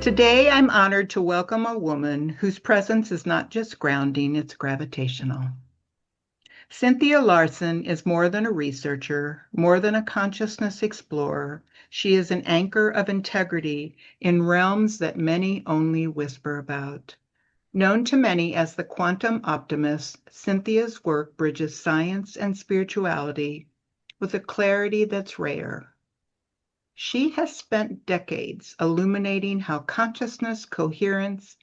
Today, I'm honored to welcome a woman whose presence is not just grounding, it's gravitational. Cynthia Larson is more than a researcher, more than a consciousness explorer. She is an anchor of integrity in realms that many only whisper about. Known to many as the quantum optimist, Cynthia's work bridges science and spirituality with a clarity that's rare. She has spent decades illuminating how consciousness, coherence,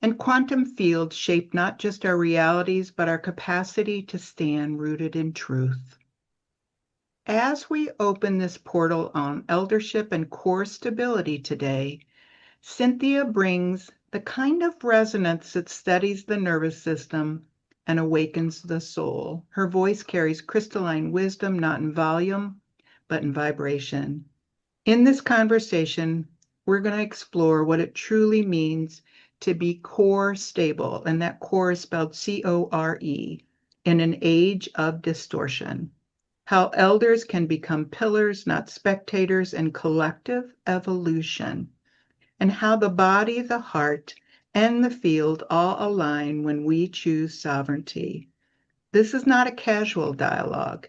and quantum fields shape not just our realities, but our capacity to stand rooted in truth. As we open this portal on eldership and core stability today, Cynthia brings the kind of resonance that steadies the nervous system and awakens the soul. Her voice carries crystalline wisdom, not in volume, but in vibration. In this conversation, we're going to explore what it truly means to be core stable, and that core is spelled C-O-R-E, in an age of distortion. How elders can become pillars, not spectators, in collective evolution, and how the body, the heart, and the field all align when we choose sovereignty. This is not a casual dialogue.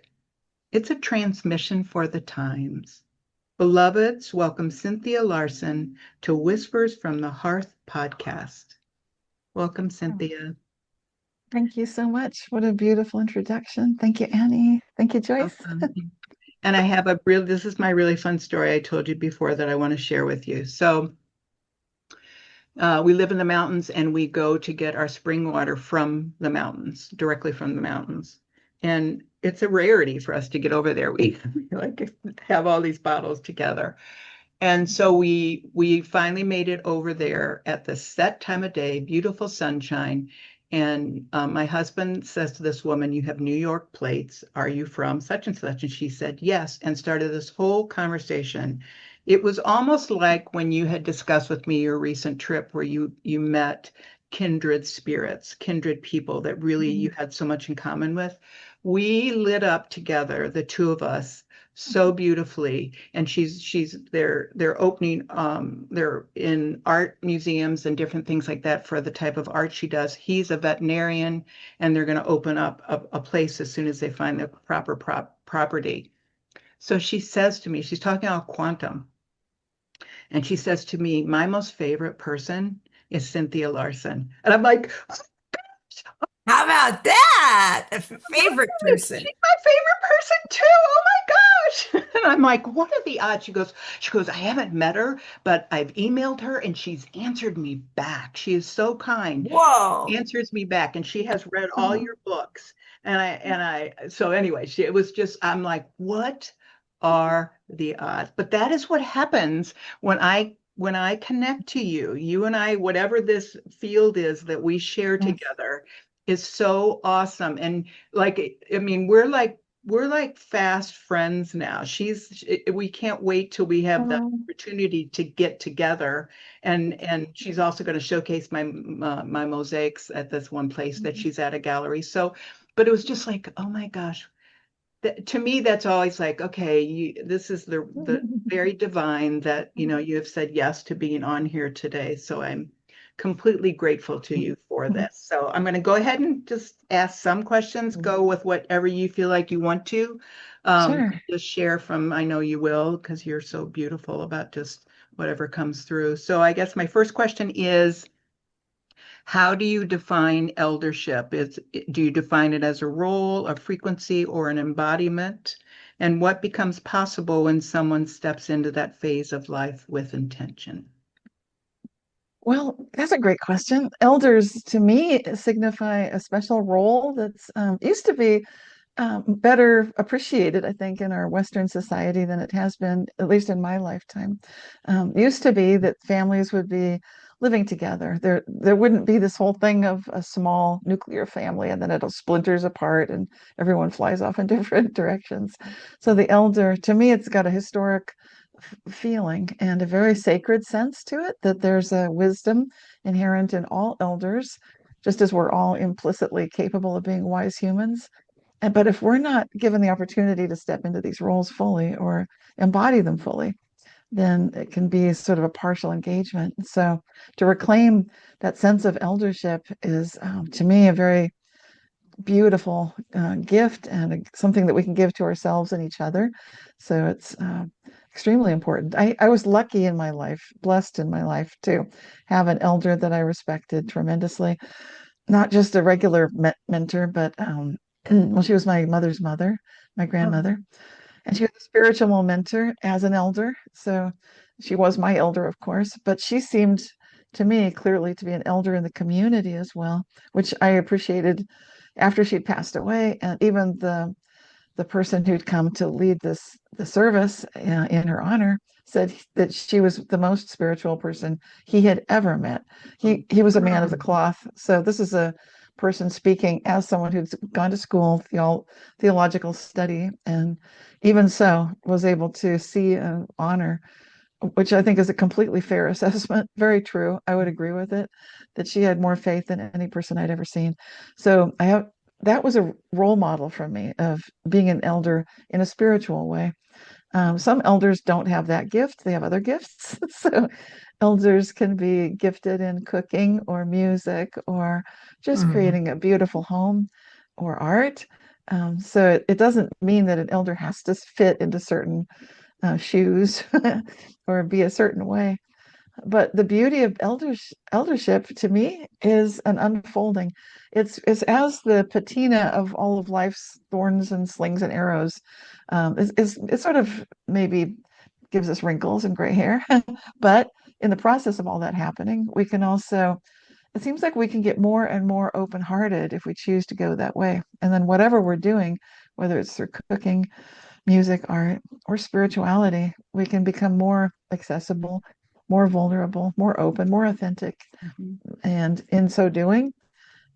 It's a transmission for the times. Beloveds, welcome Cynthia Larson to Whispers from the Hearth podcast. Welcome, Cynthia. Thank you so much. What a beautiful introduction. Thank you, Annie. Thank you, Joyce. And I have this is my really fun story I told you before that I want to share with you. So we live in the mountains and we go to get our spring water from the mountains, directly from the mountains. And it's a rarity for us to get over there. We like have all these bottles together. And so we finally made it over there at the set time of day, beautiful sunshine. And my husband says to this woman, "You have New York plates. Are you from such and such?" And she said, "Yes," and started this whole conversation. It was almost like when you had discussed with me your recent trip where you met kindred spirits, kindred people that really you had so much in common with. We lit up together, the two of us, so beautifully. And they're opening they're in art museums and different things like that for the type of art she does. He's a veterinarian, and they're going to open up a place as soon as they find the proper property. So she says to me, she's talking about quantum, and she says to me, "My most favorite person is Cynthia Larson." And I'm like, How about that? A favorite person. "She's my favorite person too. Oh my gosh." And I'm like, "What are the odds?" She goes, "I haven't met her, but I've emailed her and she's answered me back. She is so kind. Whoa. Answers me back, and she has read all your books." So anyway, it was just, I'm like, what are the odds? But that is what happens when I connect to you and I, whatever this field is that we share together, is so awesome. And like, I mean, we're like fast friends now. We can't wait till we have the opportunity to get together. And she's also going to showcase my mosaics at this one place that she's at, a gallery. So, but it was just like, oh my gosh. To me, that's always like, okay, this is the very divine that, you have said yes to being on here today. So I'm completely grateful to you for this. So I'm going to go ahead and just ask some questions, go with whatever you feel like you want to. Sure. Just share from, I know you will, because you're so beautiful about just whatever comes through. So I guess my first question is, how do you define eldership? Do you define it as a role, a frequency, or an embodiment? And what becomes possible when someone steps into that phase of life with intention? Well, that's a great question. Elders, to me, signify a special role that's used to be better appreciated, I think, in our Western society than it has been, at least in my lifetime. Used to be that families would be living together. There wouldn't be this whole thing of a small nuclear family and then it splinters apart and everyone flies off in different directions. So the elder, to me, it's got a historic feeling and a very sacred sense to it, that there's a wisdom inherent in all elders, just as we're all implicitly capable of being wise humans. But if we're not given the opportunity to step into these roles fully or embody them fully, then it can be sort of a partial engagement. So to reclaim that sense of eldership is, to me, a very beautiful gift and something that we can give to ourselves and each other. So it's extremely important. I was lucky in my life, blessed in my life to have an elder that I respected tremendously, not just a regular mentor, but well, she was my mother's mother, my Oh, grandmother, and she was a spiritual mentor as an elder. So she was my elder, of course, but she seemed to me clearly to be an elder in the community as well, which I appreciated after she'd passed away. And even the person who'd come to lead the service in her honor said that she was the most spiritual person he had ever met. He was a man of the oh, cloth. So this is a person speaking as someone who's gone to school, theological study, and even so was able to see and honor, which I think is a completely fair assessment. Very true. I would agree with it, that she had more faith than any person I'd ever seen. So that was a role model for me of being an elder in a spiritual way. Some elders don't have that gift, they have other gifts. So elders can be gifted in cooking or music or just mhm. creating a beautiful home or art. So it doesn't mean that an elder has to fit into certain shoes or be a certain way. But the beauty of eldership to me is an unfolding. It's as the patina of all of life's thorns and slings and arrows. It sort of maybe gives us wrinkles and gray hair, but in the process of all that happening, we can also, it seems like we can get more and more open-hearted if we choose to go that way. And then whatever we're doing, whether it's through cooking, music, art, or spirituality, we can become more accessible, more vulnerable, more open, more authentic. Mhm. And in so doing,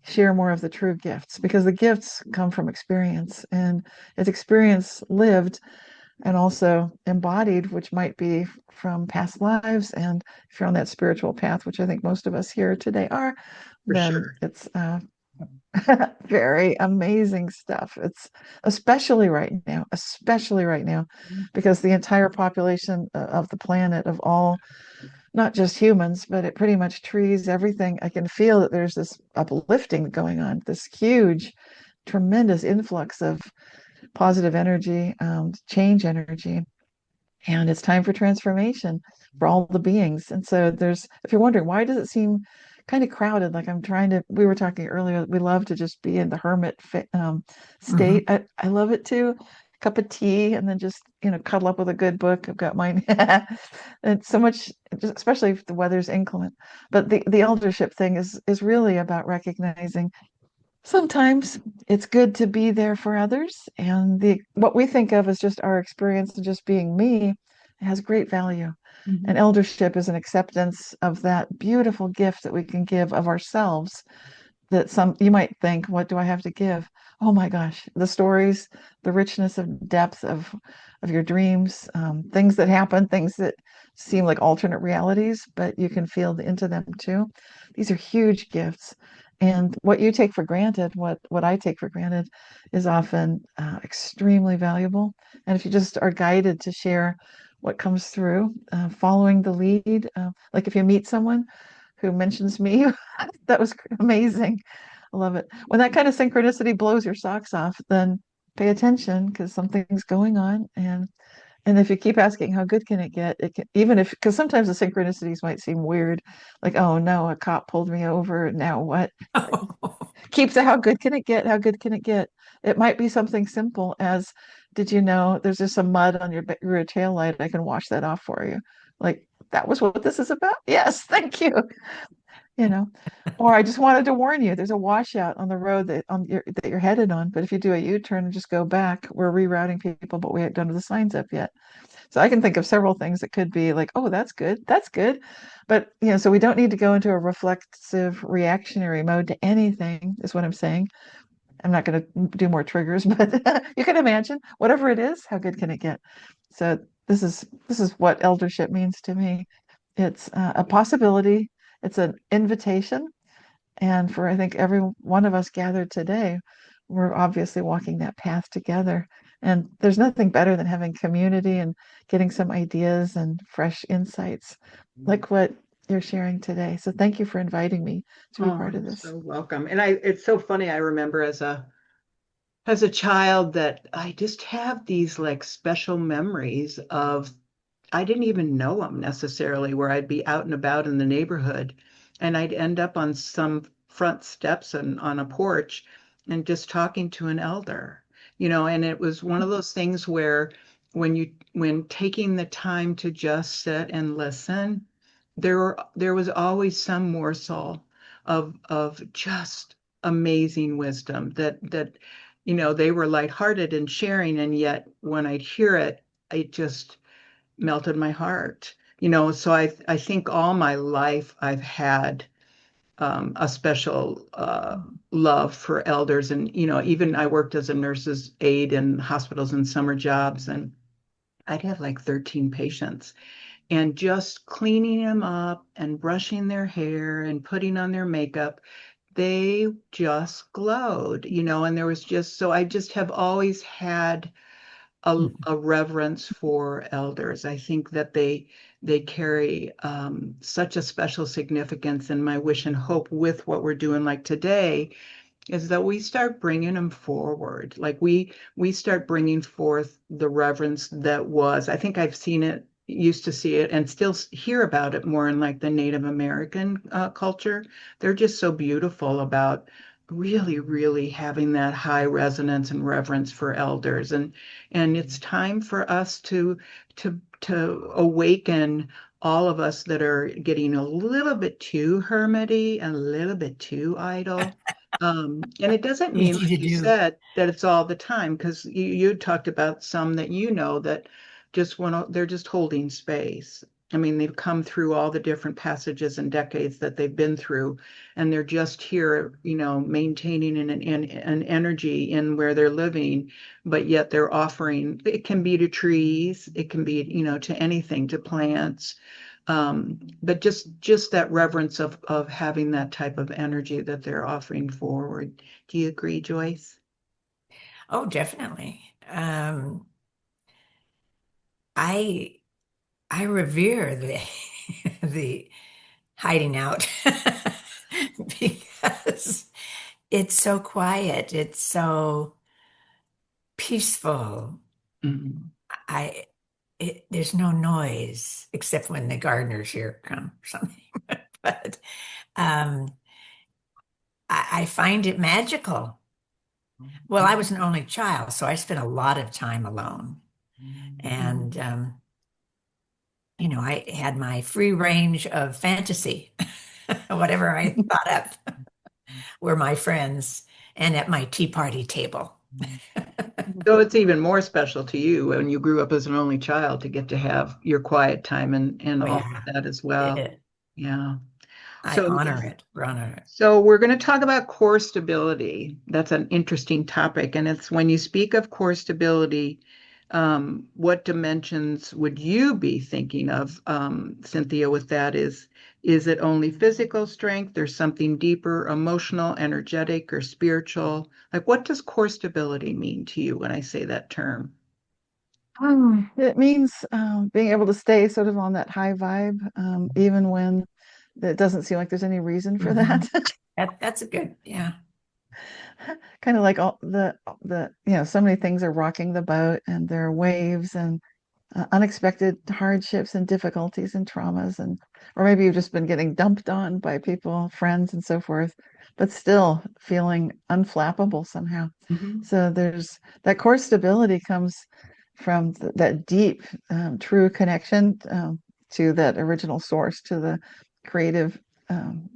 share more of the true gifts because the gifts come from experience and it's experience lived and also embodied, which might be from past lives. And if you're on that spiritual path, which I think most of us here today are, For then sure. it's very amazing stuff. It's especially right now, because the entire population of the planet, of all, not just humans, but it pretty much trees, everything. I can feel that there's this uplifting going on, this huge, tremendous influx of positive energy, change energy. And it's time for transformation for all the beings. And so there's, if you're wondering, why does it seem kind of crowded? Like I'm trying to, we were talking earlier, we love to just be in the hermit Mhm. state. I love it too. Cup of tea and then just, cuddle up with a good book. I've got mine. And so much, especially if the weather's inclement. But the eldership thing is really about recognizing sometimes it's good to be there for others, and the what we think of as just our experience and just being me has great value. And Mhm. eldership is an acceptance of that beautiful gift that we can give of ourselves, that some you might think, what do I have to give? Oh my gosh, the stories, the richness of depth of your dreams, things that happen, things that seem like alternate realities, but you can feel into them too. These are huge gifts. And what you take for granted, what I take for granted, is often extremely valuable. And if you just are guided to share what comes through, following the lead, like if you meet someone who mentions me, that was amazing. I love it. When that kind of synchronicity blows your socks off, then pay attention because something's going on. And if you keep asking, how good can it get? It can, even if, because sometimes the synchronicities might seem weird, like, oh no, a cop pulled me over. Now what? Keep the how good can it get? How good can it get? It might be something simple as, did you know there's just some mud on your rear tail light? I can wash that off for you. Like, that was what this is about? Yes, thank you. you know. Or I just wanted to warn you, there's a washout on the road that you're headed on. But if you do a U-turn and just go back, we're rerouting people, but we haven't done the signs up yet. So I can think of several things that could be like, oh, that's good, that's good. But so we don't need to go into a reflexive reactionary mode to anything, is what I'm saying. I'm not going to do more triggers, but you can imagine whatever it is, how good can it get? So this is what eldership means to me. It's a possibility. It's an invitation, and for I think every one of us gathered today, we're obviously walking that path together. And there's nothing better than having community and getting some ideas and fresh insights like what you're sharing today. So thank you for inviting me to be Oh, part of you're this. so welcome. And it's so funny. I remember as a child that I just have these like special memories of I didn't even know them necessarily, where I'd be out and about in the neighborhood and I'd end up on some front steps and on a porch and just talking to an elder, and it was one of those things where when taking the time to just sit and listen, there was always some morsel of just amazing wisdom that they were lighthearted and sharing, and yet when I'd hear it, it just melted my heart. So I think all my life I've had a special love for elders. And, even I worked as a nurse's aide in hospitals and summer jobs, and I'd have like 13 patients. And just cleaning them up and brushing their hair and putting on their makeup, they just glowed, and there was just, so I just have always had a reverence for elders. I think that they carry such a special significance. And my wish and hope with what we're doing, like today, is that we start bringing them forward. Like we start bringing forth the reverence that was. I think I've seen it, used to see it, and still hear about it more in like the Native American culture. They're just so beautiful about really, really having that high resonance and reverence for elders. And it's time for us to awaken all of us that are getting a little bit too hermity and a little bit too idle. And it doesn't mean, Easy like to you do. said, that it's all the time, because you talked about some that that just want to, they're just holding space. I mean, they've come through all the different passages and decades that they've been through, and they're just here, maintaining an energy in where they're living, but yet they're offering, it can be to trees, it can be, to anything, to plants, but just that reverence of having that type of energy that they're offering forward. Do you agree, Joyce? Oh, definitely. I I revere the the hiding out because it's so quiet. It's so peaceful. Mhm. I there's no noise except when the gardeners here come or something. But um, I find it magical. Well, I was an only child, so I spent a lot of time alone. And I had my free range of fantasy. Whatever I thought up were my friends and at my tea party table. So it's even more special to you when you grew up as an only child to get to have your quiet time and Oh all of yeah, that as it well. is. Yeah. I So honor it, honor it. So we're going to talk about core stability. That's an interesting topic. And it's when you speak of core stability, what dimensions would you be thinking of, Cynthia, with that? Is it only physical strength or something deeper, emotional, energetic, or spiritual? Like, what does core stability mean to you when I say that term? It means being able to stay sort of on that high vibe, even when it doesn't seem like there's any reason for Mhm. that. That's a good, yeah. Kind of like all so many things are rocking the boat, and there are waves and unexpected hardships and difficulties and traumas, and or maybe you've just been getting dumped on by people, friends, and so forth, but still feeling unflappable somehow. Mhm. So there's that core stability comes from that deep, true connection to that original source, to the creative, um,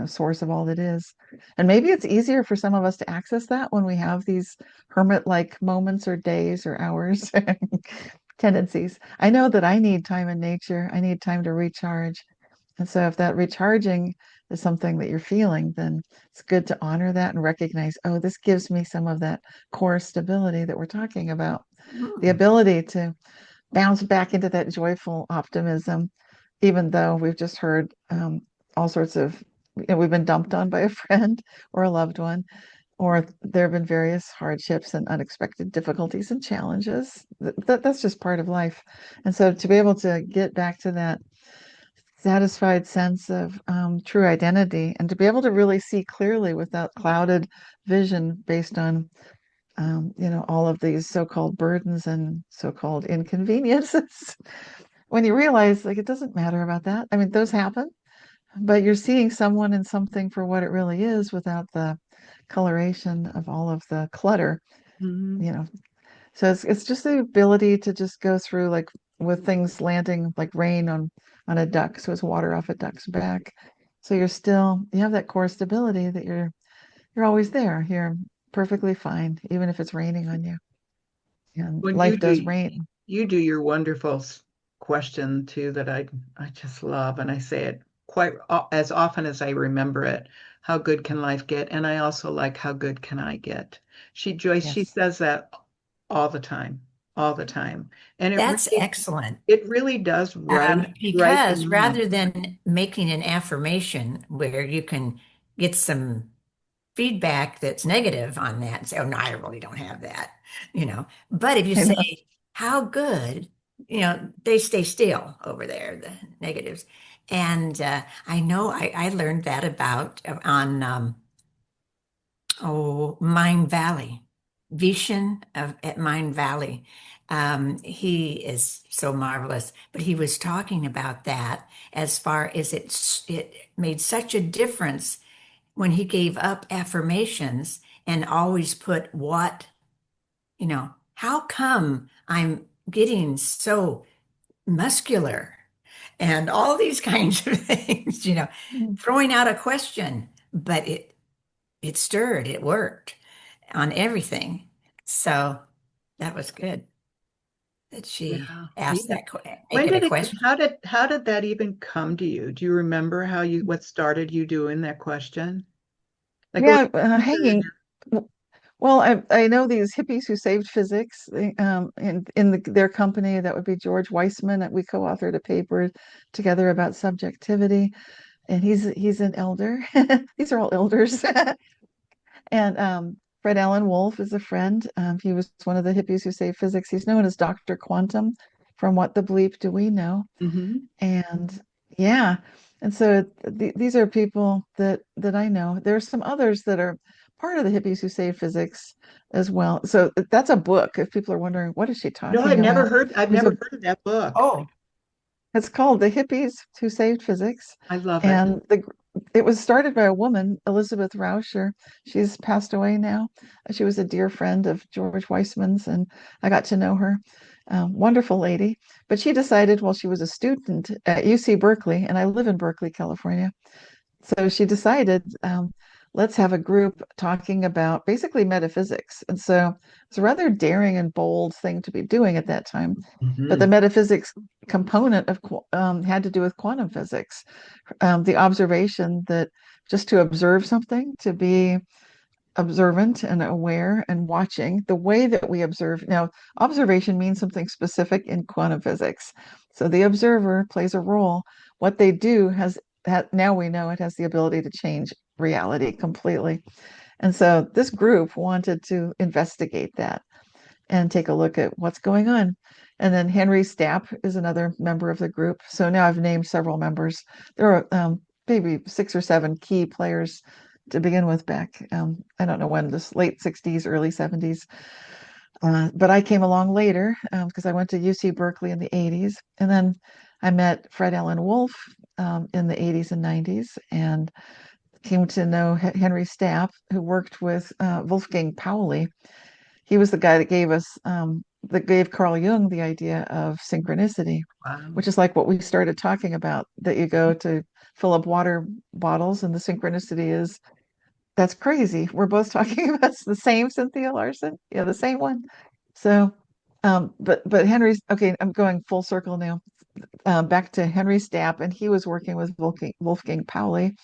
source of all that is. And maybe it's easier for some of us to access that when we have these hermit-like moments or days or hours tendencies. I know that I need time in nature. I need time to recharge. And so if that recharging is something that you're feeling, then it's good to honor that and recognize, oh, this gives me some of that core stability that we're talking about. The Mm. ability to bounce back into that joyful optimism, even though we've just heard all sorts of, we've been dumped on by a friend or a loved one. or there have been various hardships and unexpected difficulties and challenges. That's just part of life. And so to be able to get back to that satisfied sense of true identity and to be able to really see clearly without clouded vision based on all of these so-called burdens and so-called inconveniences. When you realize like it doesn't matter about that. I mean, those happen, but you're seeing someone and something for what it really is without the coloration of all of the clutter, Mhm. you know. So it's just the ability to just go through like with things landing like rain on a duck, so it's water off a duck's back. So you have that core stability that you're always there. You're perfectly fine, even if it's raining on you. And When life does rain. you do your wonderful question too that I just love, and I say it quite as often as I remember it. How good can life get? And I also like how good can I get? She Yes. says that all the time, and That's excellent. it really does right the Because mind. rather than making an affirmation where you can get some feedback that's negative on that and say, oh, no, I really don't have that, But if you I know. say, how good, they stay still over there, the negatives. And I know I learned that about on Mind Valley, Vishen at Mind Valley. He is so marvelous, but he was talking about that as far as it made such a difference when he gave up affirmations and always put how come I'm getting so muscular and all these kinds of things, Mm. throwing out a question, but it stirred, it worked on everything. So that was good that she Yeah, asked yeah. that, make it a question. How did that even come to you? Do you remember what started you doing that question? Like it was Yeah, hanging. Well, I know these hippies who saved physics. Their company, that would be George Weissman. We co-authored a paper together about subjectivity, and he's an elder. These are all elders. And Fred Allen Wolf is a friend. He was one of the hippies who saved physics. He's known as Dr. Quantum from What the Bleep Do We Know? Mhm. And yeah, and so these are people that I know. There are some others that are part of the hippies who save physics as well. So that's a book. If people are wondering, what is she No, talking about? I've There's never a heard of that book. Oh, It's called The Hippies Who Saved Physics. I love it. And it was started by a woman, Elizabeth Rauscher. She's passed away now. She was a dear friend of George Weissman's, and I got to know her. Wonderful lady. But she decided while she was a student at UC Berkeley, and I live in Berkeley, California. So she decided, let's have a group talking about basically metaphysics. And so it's a rather daring and bold thing to be doing at that time. But the Mhm. metaphysics component had to do with quantum physics, the observation that just to observe something, to be observant and aware and watching the way that we observe. Now, observation means something specific in quantum physics. So the observer plays a role. What they do now we know it has the ability to change reality completely. And so this group wanted to investigate that and take a look at what's going on. And then Henry Stapp is another member of the group. So now I've named several members. There are maybe 6 or 7 key players to begin with back, I don't know when, this late 60s, early 70s. But I came along later because I went to UC Berkeley in the 80s. And then I met Fred Allen Wolf in the 80s and 90s and came to know Henry Stapp, who worked with Wolfgang Pauli. He was the guy that gave Carl Jung the idea of synchronicity, Wow. which is like what we started talking about, that you go to fill up water bottles and the synchronicity is that's crazy. We're both talking about the same Cynthia Larson. Yeah, the same one. So, but Henry's okay. I'm going full circle now. Back to Henry Stapp, and he was working with Wolfgang Pauli.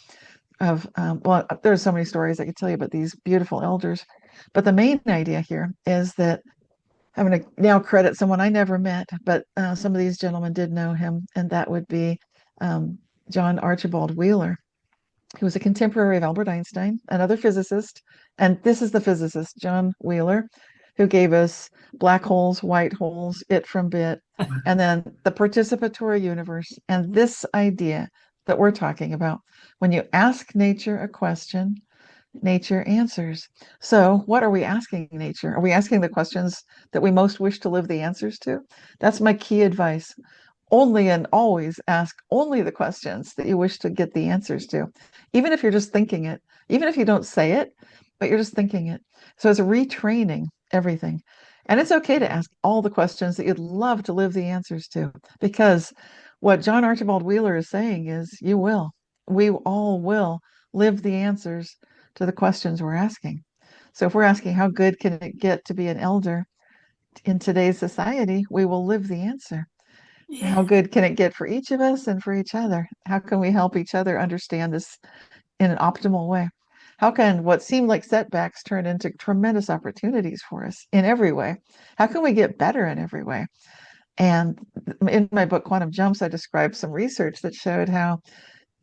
Well, there's so many stories I could tell you about these beautiful elders, but the main idea here is that I'm going to now credit someone I never met, but some of these gentlemen did know him, and that would be John Archibald Wheeler. He was a contemporary of Albert Einstein, another physicist. And this is the physicist, John Wheeler, who gave us black holes, white holes, it from bit, and then the participatory universe. And this idea that we're talking about, when you ask nature a question, nature answers. So, what are we asking nature? Are we asking the questions that we most wish to live the answers to? That's my key advice. Only and always ask only the questions that you wish to get the answers to, even if you're just thinking it, even if you don't say it, but you're just thinking it. So, it's retraining everything. And it's okay to ask all the questions that you'd love to live the answers to, because what John Archibald Wheeler is saying is you will. We all will live the answers to the questions we're asking. So if we're asking how good can it get to be an elder in today's society, we will live the answer. How Yeah. good can it get for each of us and for each other? How can we help each other understand this in an optimal way? How can what seem like setbacks turn into tremendous opportunities for us in every way? How can we get better in every way? And in my book, Quantum Jumps, I described some research that showed how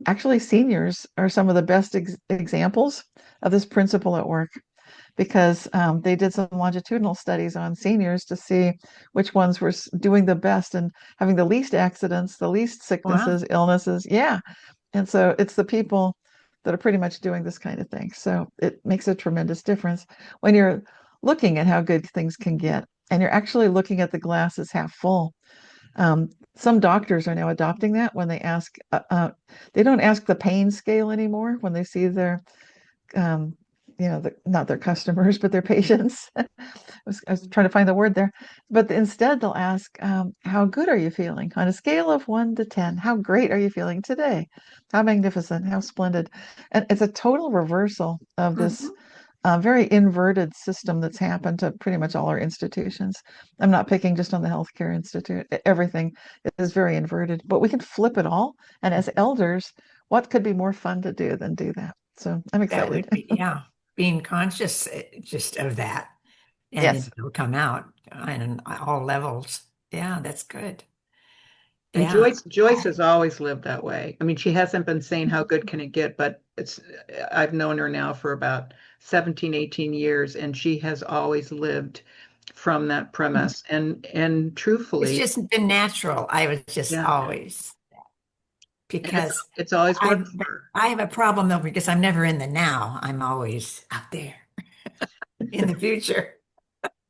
actually seniors are some of the best examples of this principle at work, because they did some longitudinal studies on seniors to see which ones were doing the best and having the least accidents, the least Wow. sicknesses, illnesses. Yeah. And so it's the people that are pretty much doing this kind of thing. So it makes a tremendous difference when you're looking at how good things can get and you're actually looking at the glass as half full. Some doctors are now adopting that when they don't ask the pain scale anymore when they see their, um, not their customers, but their patients. I was trying to find the word there, but instead they'll ask, how good are you feeling on a scale of 1 to 10? How great are you feeling today? How magnificent, how splendid. And it's a total reversal of this Mhm. very inverted system that's happened to pretty much all our institutions. I'm not picking just on the Healthcare Institute. Everything is very inverted, but we can flip it all. And as elders, what could be more fun to do than do that? So I'm That excited. would be, yeah, being conscious just of that, and Yes, it'll come out on all levels. Yeah, that's good. And Yeah. Joyce has always lived that way. I mean, she hasn't been saying how good can it get, but I've known her now for about 17, 18 years, and she has always lived from that premise. And It's truthfully, just been natural. I was just yeah, always, and it's because it's always I worked for her. I have a problem though, because I'm never in the now. I'm always out there in the future.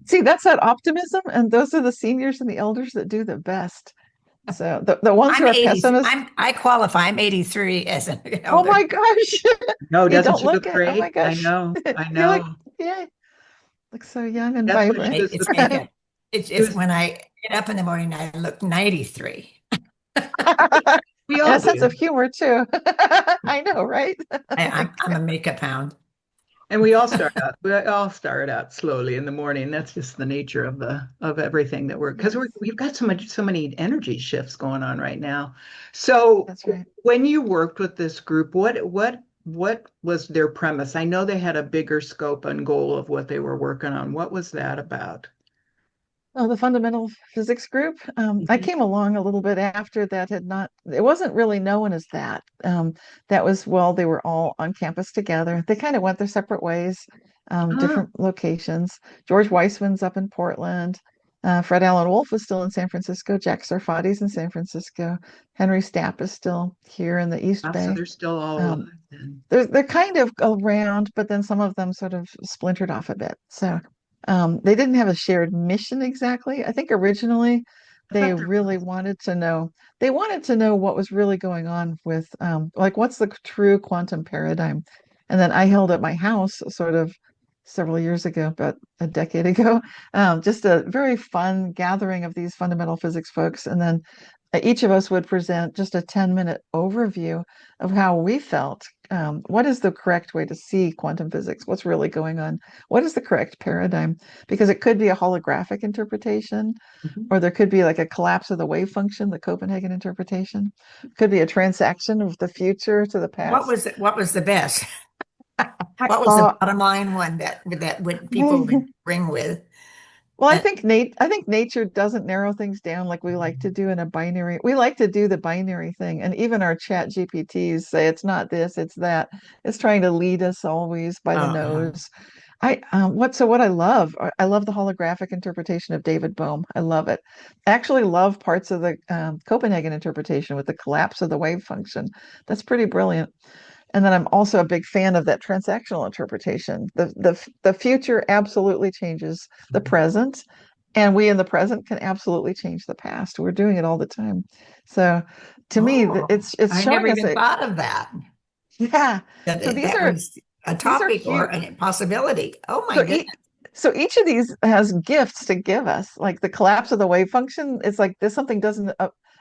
see, that's that optimism, and those are the seniors and the elders that do the best. So the ones who I'm are 80. pessimists, I qualify. I'm 83 as an oh elder. my gosh, No, you doesn't don't she look look it. Oh my great? I gosh, know, I you look, know. yeah, look so young and That's what she vibrant. was. It's makeup. She It's was. when I get up in the morning, I look 93. We And all a sense of do. humor too. I know, right? I'm a makeup hound. And we all start out slowly in the morning. That's just the nature of everything that because Yes, we've got so many energy shifts going on right now. So that's right. when you worked with this group, what was their premise? I know they had a bigger scope and goal of what they were working on. What was that about? Oh, the fundamental physics group. I Mhm. came along a little bit after that had not, it wasn't really known as that. That was, well, they were all on campus together. They kind of went their separate ways, Ah, different locations. George Weissman's up in Portland. Fred Allen Wolf is still in San Francisco. Jack Sarfati's in San Francisco. Henry Stapp is still here in the East so Bay. they're still all alive Um, then. they're kind of around, but then some of them sort of splintered off a bit. So they didn't have a shared mission exactly. I think originally I they thought there really was. wanted to know. They wanted to know what was really going on with, like, what's the true quantum paradigm. And then I held at my house sort of several years ago, about a decade ago, just a very fun gathering of these fundamental physics folks. And then each of us would present just a 10-minute overview of how we felt. What is the correct way to see quantum physics? What's really going on? What is the correct paradigm? Because it could be a holographic interpretation, Mhm. or there could be like a collapse of the wave function, the Copenhagen interpretation. It could be a transaction of the future to the past. What was the best? I, What was the uh, bottom line one that would people would ring with? Well, Uh, I think nature doesn't narrow things down like we like to do in a binary. We like to do the binary thing, and even our chat GPTs say it's not this, it's that. It's trying to lead us always by the uh-huh. nose. What I love the holographic interpretation of David Bohm. I love it. I actually love parts of the Copenhagen interpretation with the collapse of the wave function. That's pretty brilliant. And then I'm also a big fan of that transactional interpretation. The future absolutely changes the present, and we in the present can absolutely change the past. We're doing it all the time. So to me, Oh, it's I never showing us even a thought of that. yeah. That So that was a these are topic or huge. a possibility. Oh my So goodness. each of these has gifts to give us. Like the collapse of the wave function, it's like this something doesn't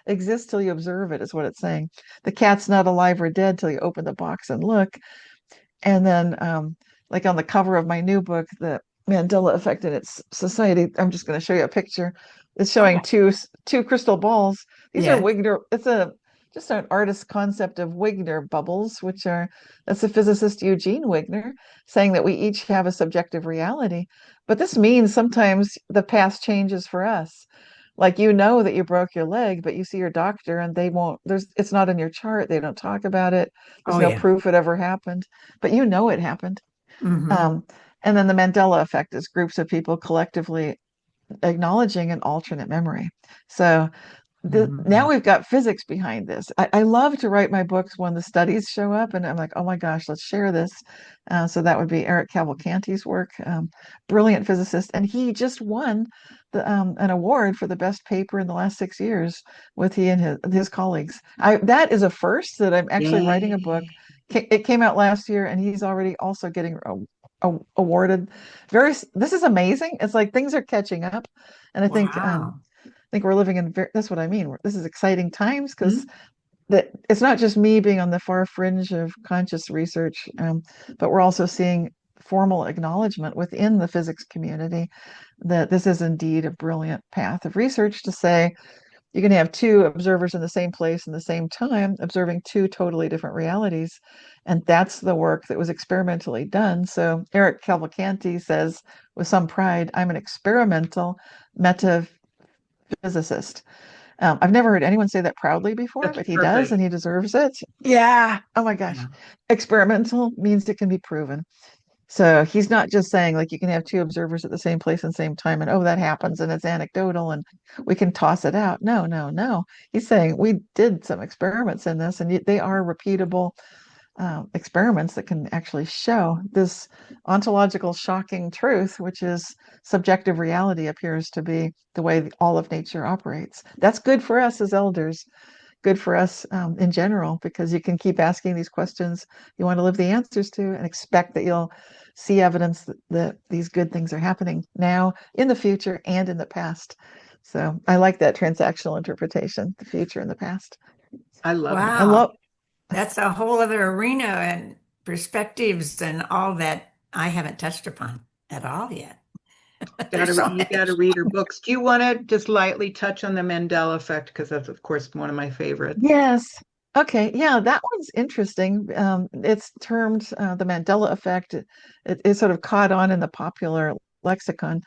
exist till you observe it, is what it's saying. The cat's not alive or dead till you open the box and look. And then, like on the cover of my new book, The Mandela Effect in Its Society, I'm just going to show you a picture. It's showing Okay. two crystal balls. These are Yes. Wigner. It's a just an artist's concept of Wigner bubbles, which are that's the physicist Eugene Wigner saying that we each have a subjective reality. But this means sometimes the past changes for us. Like you know that you broke your leg, but you see your doctor and they won't, it's not in your chart. They don't talk about it. There's Oh no yeah. proof it ever happened, but you know it happened. Mm-hmm. Um, and then the Mandela effect is groups of people collectively acknowledging an alternate memory. So Mm-hmm. now we've got physics behind this. I love to write my books when the studies show up, and I'm like, oh my gosh, let's share this. So that would be Eric Cavalcanti's work, brilliant physicist, and he just won an award for the best paper in the last 6 years with he and his colleagues. That is a first that I'm actually writing a book. Yay. It came out last year, and he's already also getting awarded. This is amazing. It's like things are catching up, and Wow. I think we're living in that's what I mean. This is exciting times because Hmm? that it's not just me being on the far fringe of conscious research, but we're also seeing formal acknowledgement within the physics community that this is indeed a brilliant path of research to say you can have two observers in the same place in the same time observing two totally different realities. And that's the work that was experimentally done. So Eric Cavalcanti says with some pride, I'm an experimental metaphysicist. I've never heard anyone say that proudly before, That's but he does, perfect. and he deserves it. Yeah. Oh my gosh. Yeah. Experimental means it can be proven. So he's not just saying like you can have two observers at the same place and same time, and oh, that happens, and it's anecdotal, and we can toss it out. No, no, no. He's saying we did some experiments in this, and they are repeatable experiments that can actually show this ontological shocking truth, which is subjective reality appears to be the way all of nature operates. That's good for us as elders, good for us in general, because you can keep asking these questions you want to live the answers to and expect that you'll see evidence that these good things are happening now, in the future, and in the past. So I like that transactional interpretation, the future and the past. I love I that. Wow. love That's a whole other arena and perspectives and all that I haven't touched upon at all yet. There's so You got to many. read her books. Do you want to just lightly touch on the Mandela effect? Because that's, of course, one of my favorites. Yes. Okay. Yeah, that one's interesting. It's termed the Mandela effect. It sort of caught on in the popular lexicon.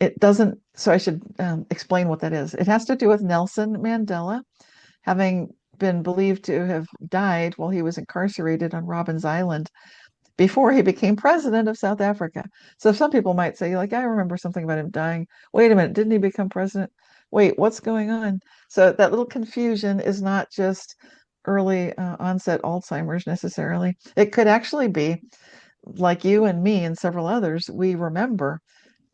It doesn't, so I should explain what that is. It has to do with Nelson Mandela having been believed to have died while he was incarcerated on Robben's Island before he became president of South Africa. So some people might say, like, I remember something about him dying. Wait a minute, didn't he become president? Wait, what's going on? So that little confusion is not just early onset Alzheimer's necessarily. It could actually be like you and me and several others, we remember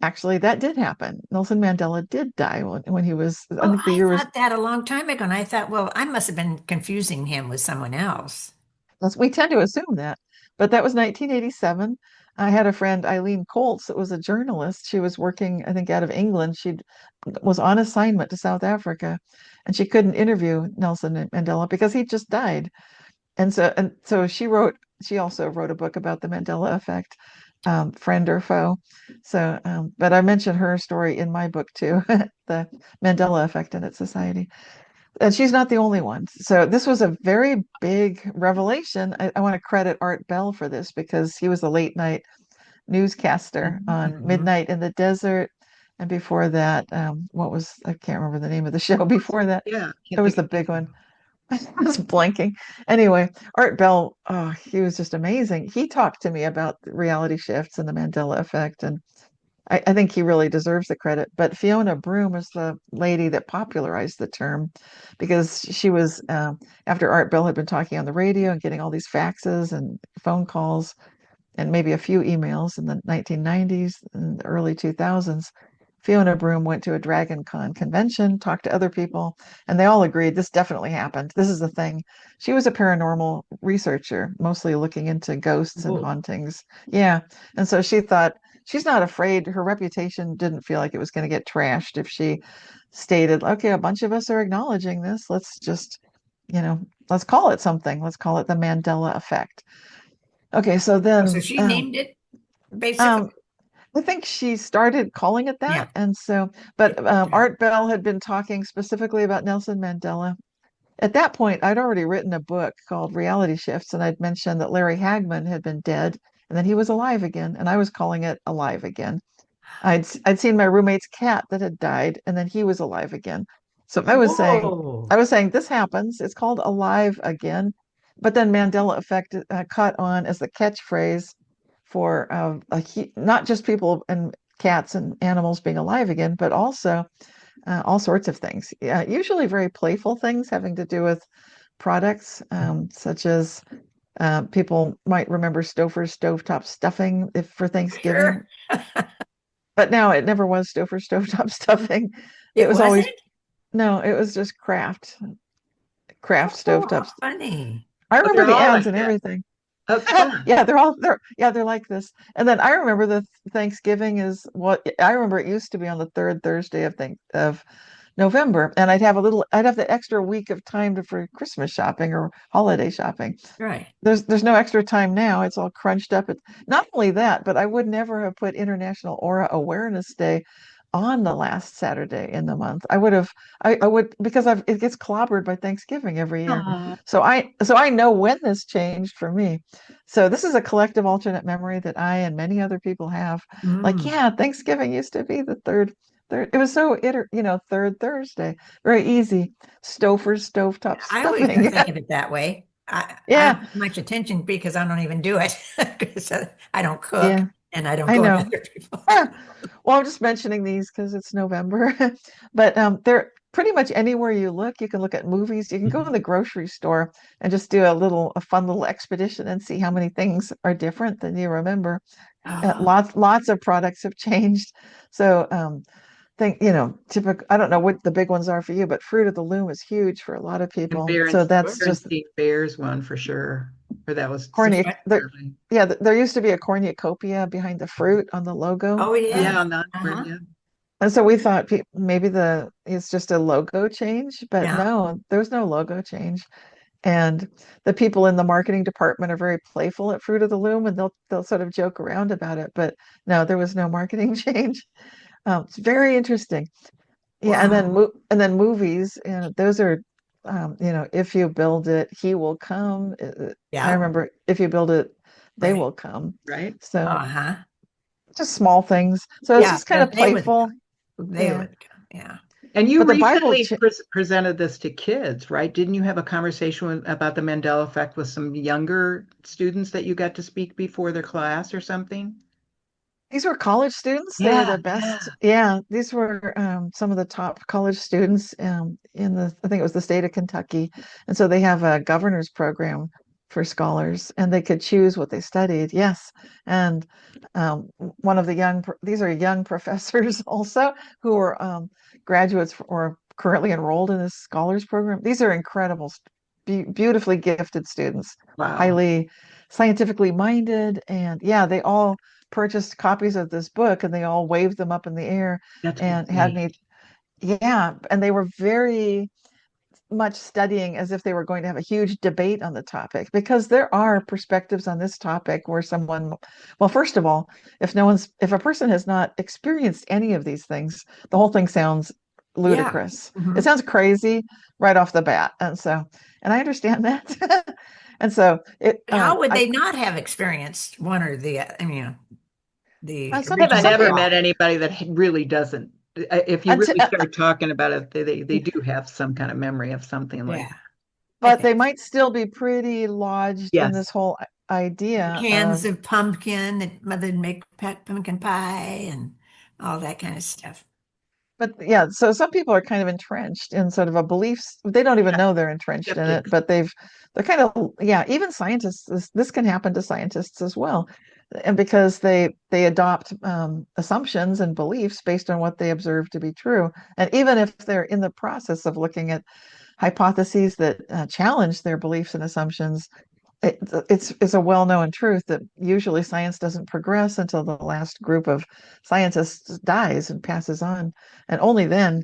actually that did happen. Nelson Mandela did die when he was, I Well, think the I year was thought that a long time ago, and I thought, well, I must have been confusing him with someone else. We tend to assume that, but that was 1987. I had a friend, Eileen Colts, that was a journalist. She was working, I think, out of England. She was on assignment to South Africa, and she couldn't interview Nelson Mandela because he just died. And so she wrote. She also wrote a book about the Mandela effect, friend or foe. So, but I mentioned her story in my book too, the Mandela effect in its society. And she's not the only one. So this was a very big revelation. I want to credit Art Bell for this because he was a late night newscaster on Mhm. Midnight in the Desert And before that, I can't remember the name of the show. Before that, Yeah, it can't was think the of big one. I was blanking. Anyway, Art Bell, oh, he was just amazing. He talked to me about the reality shifts and the Mandela effect, and I think he really deserves the credit. But Fiona Broome is the lady that popularized the term because she was, after Art Bell had been talking on the radio and getting all these faxes and phone calls and maybe a few emails in the 1990s and the early 2000s. Fiona Broome went to a Dragon Con convention, talked to other people, and they all agreed this definitely happened. This is the thing. She was a paranormal researcher, mostly looking into ghosts and Whoa. hauntings. Yeah. And so she thought she's not afraid. Her reputation didn't feel like it was going to get trashed if she stated, okay, a bunch of us are acknowledging this. Let's just, let's call it something. Let's call it the Mandela effect. Okay, so Oh, so then she named it basically. um, I think she started calling it that. Yeah. And so, but Yeah. Art Bell had been talking specifically about Nelson Mandela. At that point, I'd already written a book called Reality Shifts, and I'd mentioned that Larry Hagman had been dead and then he was alive again, and I was calling it Alive Again. I'd seen my roommate's cat that had died, and then he was alive again. So Whoa. I was saying this happens. It's called Alive Again, but then Mandela effect caught on as the catchphrase for not just people and cats and animals being alive again, but also all sorts of things. Usually very playful things having to do with products, such as people might remember Stouffer's stovetop stuffing if for Thanksgiving, Sure. but now it never was Stouffer's stovetop stuffing. It It was always wasn't? no, it was just craft Oh, stovetop. how funny. I it. Oh, remember they're the all ads like and that. everything. Oh, fun. They're like this. And then I remember the Thanksgiving is what I remember. It used to be on the third Thursday of November, and I'd have the extra week of time for Christmas shopping or holiday shopping. Right. There's no extra time now. It's all crunched up. Not only that, but I would never have put International Aura Awareness Day on the last Saturday in the month. I would because it gets clobbered by Thanksgiving every year. Aw. So I know when this changed for me. So this is a collective alternate memory that I and many other people have. Like, Mm. yeah, Thanksgiving used to be the third. It was third Thursday. Very easy. Stouffer's stovetop I always don't stuffing. think of it that way. I don't Yeah, pay much attention because I don't even do it. 'Cause I don't cook yeah, and I don't I go to know. other people. Ah, well, I'm just mentioning these because it's November, but they're pretty much anywhere you look. You can look at movies. You can go in the grocery store and just do a fun little expedition and see how many things are different than you remember. Oh, Lots of products have changed. So typical. I don't know what the big ones are for you, but Fruit of the Loom is huge for a lot of And people. So that's just Berenstein Bears one for sure. Or that was cornea. what? early. Yeah, there used to be a cornucopia behind the fruit on the logo. Oh, yeah. Yeah, not Uh-huh. yeah. And so we thought maybe it's just a logo change, but Yeah. no, there's no logo change. And the people in the marketing department are very playful at Fruit of the Loom, and they'll sort of joke around about it. But no, there was no marketing change. It's very interesting. Yeah, Wow. and then movies, those are, if you build it, he will come. I Yeah. remember if you build it, they Right. will come. Right? So Uh-huh. just small things. So it's Yeah. just kind of They would playful. come. They Yeah. would come. Yeah. And you But the Bible, recently presented this to kids, right? Didn't you have a conversation about the Mandela effect with some younger students that you got to speak before their class or something? these were college students. They were Yeah, the yeah. best. Yeah, these were some of the top college students I think it was the state of Kentucky. And so they have a governor's program for scholars, and they could choose what they studied. Yes. And one of these are young professors also who are graduates or currently enrolled in this scholars program. These are incredible, beautifulully gifted students, Wow. highly scientifically minded. And yeah, they all purchased copies of this book and they all waved them up in the air That's and had great. me, yeah, and they were very much studying as if they were going to have a huge debate on the topic because there are perspectives on this topic where well, first of all, if a person has not experienced any of these things, the whole thing sounds Yeah. ludicrous. It Hmm. sounds crazy right off the bat. And I understand that. And so But how would they not have experienced one or the other? I mean, the Some I have original never people, met thought. anybody that really doesn't. If you until, really start talking about it, they do have some kind of memory of something like. Yeah, I but think they might still be pretty lodged in this Yes. whole idea cans of, of pumpkin that mother'd make pumpkin pie and all that kind of stuff. but yeah, so some people are kind of entrenched in sort of a beliefs. They don't even Yeah. know they're entrenched in it, Skeptics. but they're kind of, yeah, even scientists, this can happen to scientists as well. And because they adopt assumptions and beliefs based on what they observe to be true. And even if they're in the process of looking at hypotheses that challenge their beliefs and assumptions, it's a well-known truth that usually science doesn't progress until the last group of scientists dies and passes on, and only then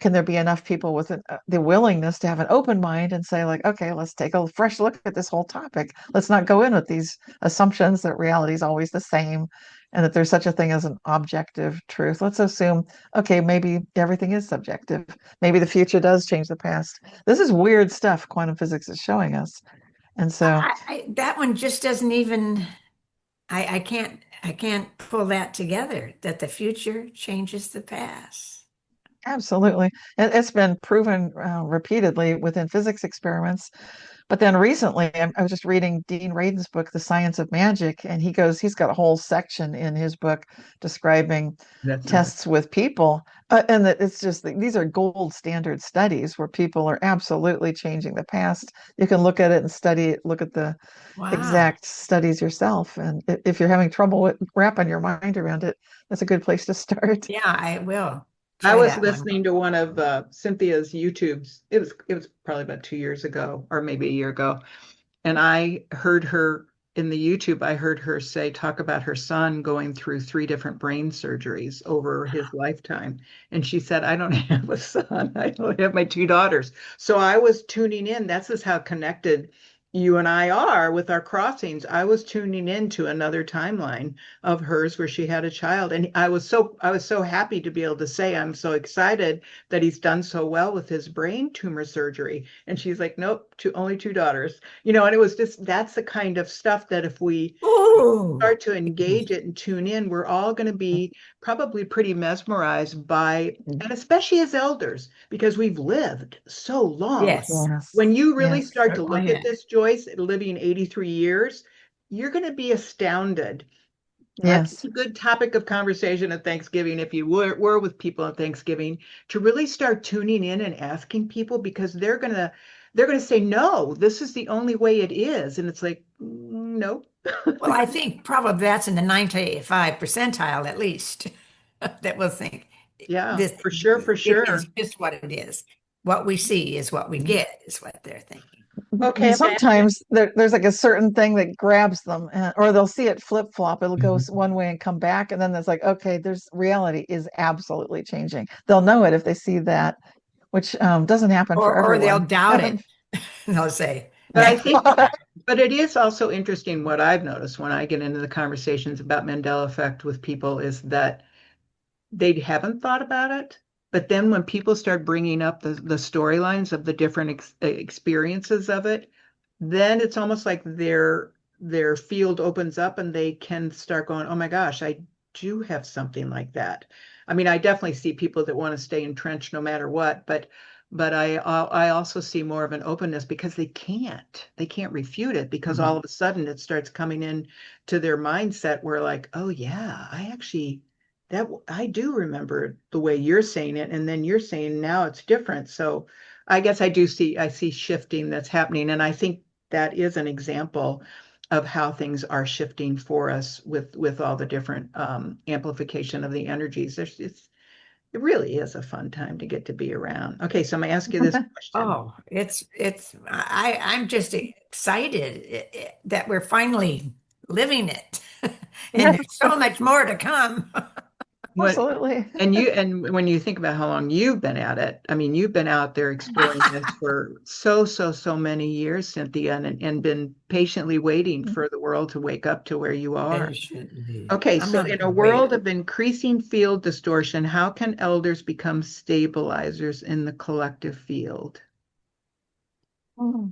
can there be enough people with the willingness to have an open mind and say, like, okay, let's take a fresh look at this whole topic. Let's not go in with these assumptions that reality is always the same and that there's such a thing as an objective truth. Let's assume, okay, maybe everything is subjective. Maybe the future does change the past. This is weird stuff quantum physics is showing us. And so That one just doesn't even, I can't pull that together, that the future changes the past. absolutely. It's been proven repeatedly within physics experiments. But then recently, I was just reading Dean Radin's book, The Science of Magic, and he's got a whole section in his book describing That's interesting. tests with people. And that it's just these are gold standard studies where people are absolutely changing the past. You can look at it and study it, look at the Wow. exact studies yourself. And if you're having trouble with wrapping your mind around it, that's a good place to start. Yeah, I will I try was that one. listening to one of Cynthia's YouTubes. It was probably about 2 years ago, or maybe a year ago, and I heard her in the YouTube. I heard her talk about her son going through three different brain surgeries over his lifetime, and she said, "I don't have a son. I only have my two daughters." So I was tuning in. That's just how connected you and I are with our crossings. I was tuning into another timeline of hers where she had a child, and I was so happy to be able to say I'm so excited that he's done so well with his brain tumor surgery. And she's like, "Nope, only two daughters." And it was just, that's the kind of stuff that if we Ooh. start to engage it and tune in, we're all going to be probably pretty mesmerized by, and especially as elders, because we've lived so long. Yes. Yes. When you really Yes. start to look Certainly at is. this, Joyce, living 83 years, you're going to be astounded. It's Yes. a good topic of conversation at Thanksgiving, if you were with people at Thanksgiving, to really start tuning in and asking people, because they're gonna say, no, this is the only way it is. And it's like, no. Well, I think probably that's in the 95 percentile at least that will think Yeah, this for sure, for it is sure. just what it is. What we see is what we get, is what they're thinking. Okay, I'm gonna ask you. Sometimes there's like a certain thing that grabs them, or they'll see it flip flop. It'll go Mhm. one way and come back, and then it's like, okay, there's reality is absolutely changing. They'll know it if they see that, which doesn't happen for Or they'll everyone. doubt it. They'll say, But no. I think, but it is also interesting what I've noticed when I get into the conversations about Mandela effect with people is that they haven't thought about it. But then when people start bringing up the storylines of the different experiences of it, then it's almost like their field opens up and they can start going, oh my gosh, I do have something like that. I mean, I definitely see people that want to stay entrenched no matter what, but I also see more of an openness because they can't refute it, because all Mhm. of a sudden it starts coming in to their mindset where, like, oh yeah, that I do remember the way you're saying it, and then you're saying now it's different. So I guess I see shifting that's happening, and I think that is an example of how things are shifting for us with all the different amplification of the energies. It really is a fun time to get to be around. Okay, so I'm gonna ask you this question. Oh, I'm just excited that we're finally living it. And Yeah, there's so much more to come. What absolutely. and when you think about how long you've been at it, I mean, you've been out there exploring this for so many years, Cynthia, and been patiently waiting for the world to wake up to where you are. Patiently. Okay, I'm so not in a gonna world wait. of increasing field distortion, how can elders become stabilizers in the collective field?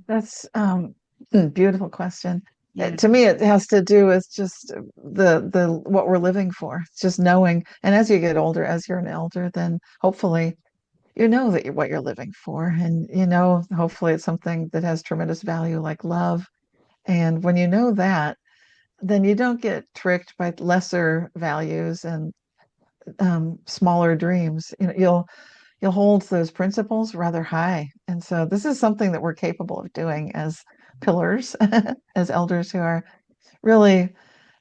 That's beautiful question. Yeah. To me, it has to do with just the what we're living for. It's just knowing. And as you get older, as you're an elder, then hopefully you know that what you're living for, and hopefully it's something that has tremendous value, like love. And when you know that, then you don't get tricked by lesser values and smaller dreams. You'll hold those principles rather high. And so this is something that we're capable of doing as pillars, as elders who are really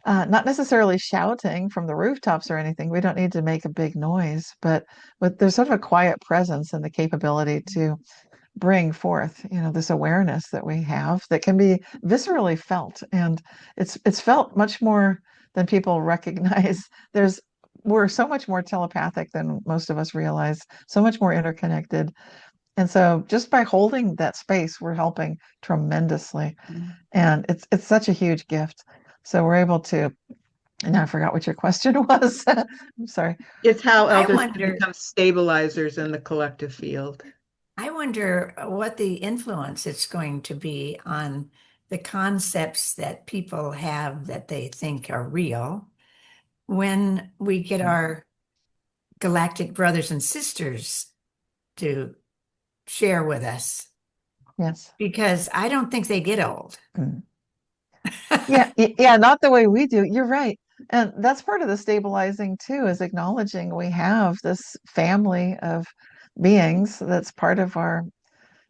not necessarily shouting from the rooftops or anything. We don't need to make a big noise, but there's sort of a quiet presence and the capability to bring forth, this awareness that we have that can be viscerally felt. And it's felt much more than people recognize. We're so much more telepathic than most of us realize, so much more interconnected. And so just by holding that space, we're helping tremendously. Mm. And it's such a huge gift. So we're able to, and now I forgot what your question was. I'm sorry. It's how I elders can wonder, become stabilizers in the collective field. I wonder what the influence it's going to be on the concepts that people have that they think are real when we get our galactic brothers and sisters to share with us, Yes. because I don't think they get old. Mm. Yeah, not the way we do. You're right. And that's part of the stabilizing too, is acknowledging we have this family of beings that's part of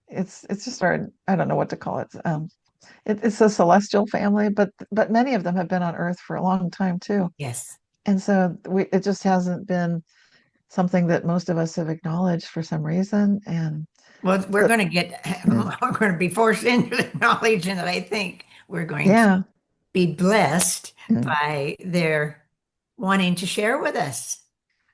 it's just our, I don't know what to call it. It's a celestial family, but many of them have been on Earth for a long time too. Yes. And so it just hasn't been something that most of us have acknowledged for some reason. And Well, we're so, going to get, mm, we're going to be forced into the knowledge, and I think we're going to yeah. be blessed Mm. by their wanting to share with us.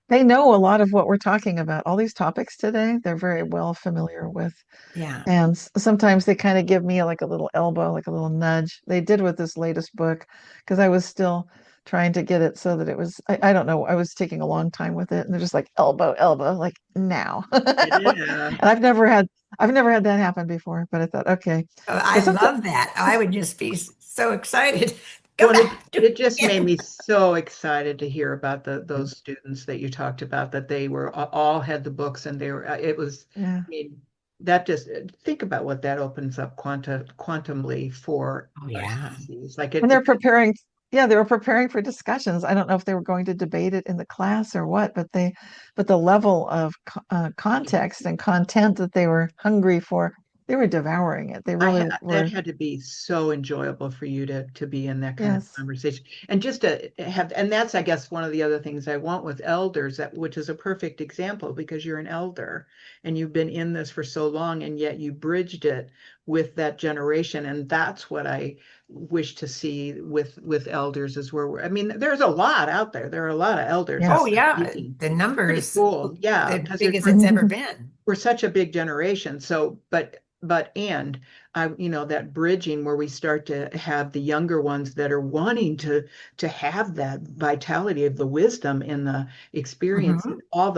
They know a lot of what we're talking about. All these topics today, they're very well familiar with. Yeah. And sometimes they kind of give me like a little elbow, like a little nudge. They did with this latest book because I was still trying to get it so that it was, I don't know, I was taking a long time with it. And they're just like elbow, elbow, like now. Yeah. And I've never had that happen before, but I thought, okay. Oh, I Because sometimes, love that. I would just be so excited. Go Well, back to it just made it. me so excited to hear about those students that you talked about, that they were all had the books, and they were it was, yeah. I mean, that just think about what that opens up quantumly for Oh, our yeah. species. Like And they're preparing, yeah, they were preparing for discussions. I don't know if they were going to debate it in the class or what, but the level of context and content that they were hungry for, they were devouring it. They really that were. had to be so enjoyable for you to be in that kind of Yes. conversation, and just to have, and that's, I guess, one of the other things I want with elders, that which is a perfect example, because you're an elder and you've been in this for so long, and yet you bridged it with that generation, and that's what I wish to see with elders, is where I mean, there's a lot out there. There are a lot of elders Oh, out Yes. there yeah. speaking. The It's pretty numbers, cool, yeah, the because biggest it's ever been. we're such a big generation. So, and I, that bridging where we start to have the younger ones that are wanting to have that vitality of the wisdom and the experience, and Hmm. all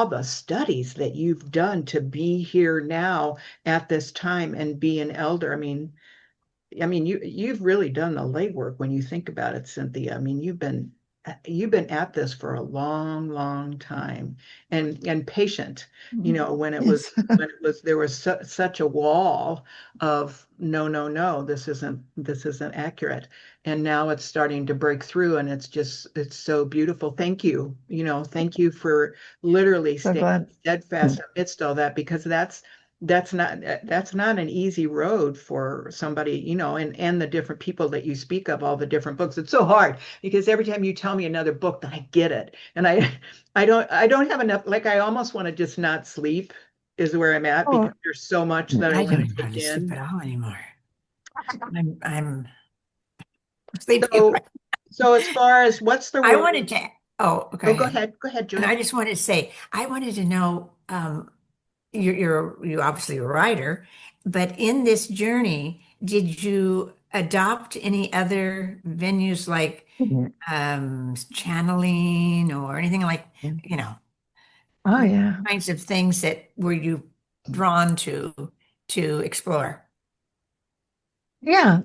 the studies that you've done to be here now at this time and be an elder. I mean, you've really done the legwork when you think about it, Cynthia. I mean, you've been at this for a long, long time, and patient. When it was Yes. there was such a wall of no, no, no, this isn't accurate, and now it's starting to break through, and it's so beautiful. Thank you. Thank you for literally So staying glad. steadfast amidst all that, because that's not an easy road for somebody, and the different people that you speak of, all the different books. It's so hard because every time you tell me another book, then I get it. And I don't have enough, like, I almost want to just not sleep, is where I'm at, Oh, because there's so much that I I want don't to even know how take to sleep in. at all anymore. I'm sleeping. So so as far as what's the I role? wanted to, oh, go Oh, go ahead. ahead. Go ahead, And Joy. I just wanted to say, I wanted to know, you obviously a writer, but in this journey, did you adopt any other venues like channeling or anything like, you know, oh yeah. kinds of things that were you drawn to explore? Yeah,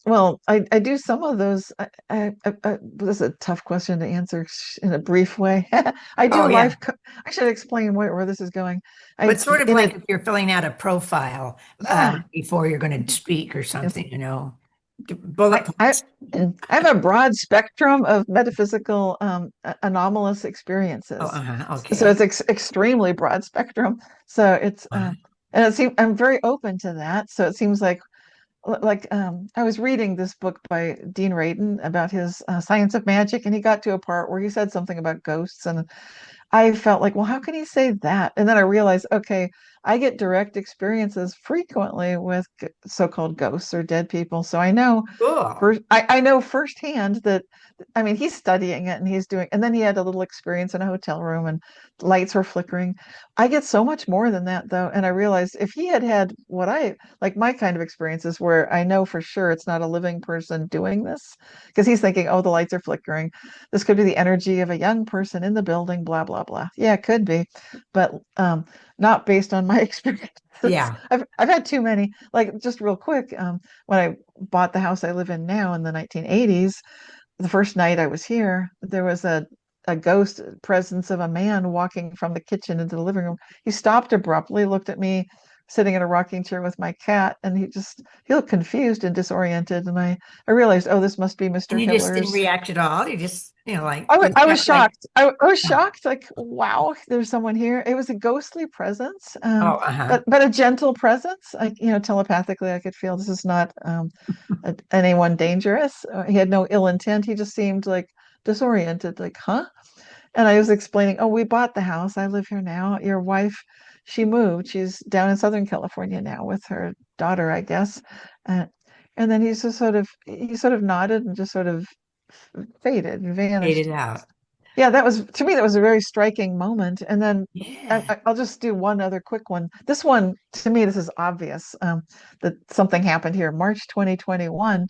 well, I do some of those. This is a tough question to answer in a brief way. I do Oh, life. yeah. I should explain where this is going. But sort of In like it, if you're filling out a profile yeah. before you're going to speak or Yes. something, bullet I points. I have a broad spectrum of metaphysical anomalous Oh, experiences, so it's okay. extremely broad spectrum. So it's Wow. and it seems I'm very open to that. So it seems like I was reading this book by Dean Radin about his science of magic, and he got to a part where he said something about ghosts, and I felt like, well, how can he say that? And then I realized, okay, I get direct experiences frequently with so-called ghosts or dead people. So I know Cool. first, I know firsthand that, I mean, he's studying it and he's doing, and then he had a little experience in a hotel room and lights were flickering. I get so much more than that though. And I realized if he had had what I like my kind of experiences where I know for sure it's not a living person doing this, because he's thinking, oh, the lights are flickering. This could be the energy of a young person in the building, blah, blah, blah. Yeah, it could be, but not based on my experiences. Yeah. I've had too many. Like just real quick, when I bought the house I live in now in the 1980s, the first night I was here, there was a ghost presence of a man walking from the kitchen into the living room. He stopped abruptly, looked at me sitting in a rocking chair with my cat, and he looked confused and disoriented. And I realized, oh, this must be And Mr. you just didn't Hiller's. react at all. You just, like, I looked was up like, shocked. I was oh, shocked, like, wow, there's someone here. It was a ghostly presence, oh, uh-huh. but a gentle presence. Telepathically, I could feel this is not anyone dangerous. He had no ill intent. He just seemed like disoriented, like, huh? And I was explaining, oh, we bought the house. I live here now. Your wife, she moved. She's down in Southern California now with her daughter, I guess. Uh, and then he sort of nodded and just sort of faded and vanished. Faded out. Yeah, that was to me that was a very striking moment. And then Yeah. I'll just do one other quick one. This one to me, this is obvious that something happened here. March 2021.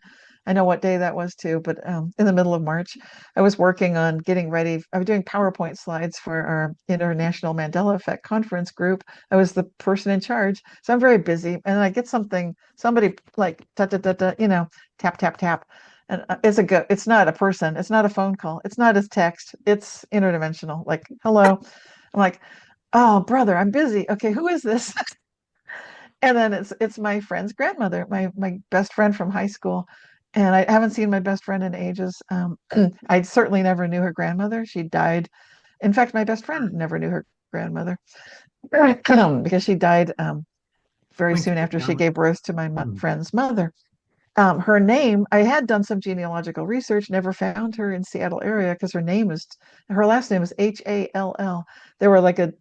I know what day that was too, but in the middle of March, I was working on getting ready. I was doing PowerPoint slides for our International Mandela Effect conference group. I was the person in charge, so I'm very busy. And I get somebody like da da da da, tap tap tap, and it's not a person, it's not a phone call, it's not a text, it's interdimensional. Like, hello. I'm like, oh, brother, I'm busy. Okay, who is this? And then it's my friend's grandmother, my best friend from high school. And I haven't seen my best friend in ages. I certainly never knew her grandmother. She died. In fact, my best friend never knew her grandmother because she died very When she soon was after she young. gave birth to my Hmm. friend's mother. Her name, I had done some genealogical research, never found her in Seattle area because her last name is Hall. There were like a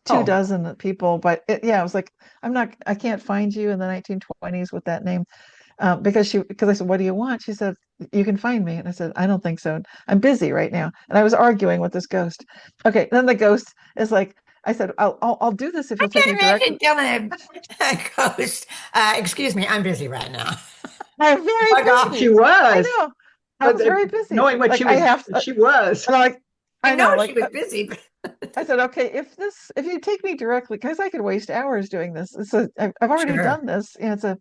two Oh, dozen people, but yeah, I was like, I can't find you in the 1920s with that name. Because I said, what do you want? She said, you can find me. And I said, I don't think so. I'm busy right now. And I was arguing with this ghost. Okay. Then the ghost is like, I said, I'll do this if I you'll take me can't directly. imagine telling a ghost, excuse me, I'm busy right now. I'm very Bug off. She busy. I was, know. I but was very busy. knowing what Like I have, she was. and I'm like, I I know know, she like was busy, but I said, okay, if you take me directly, because I could waste hours doing this. I've already sure. done this. It's a,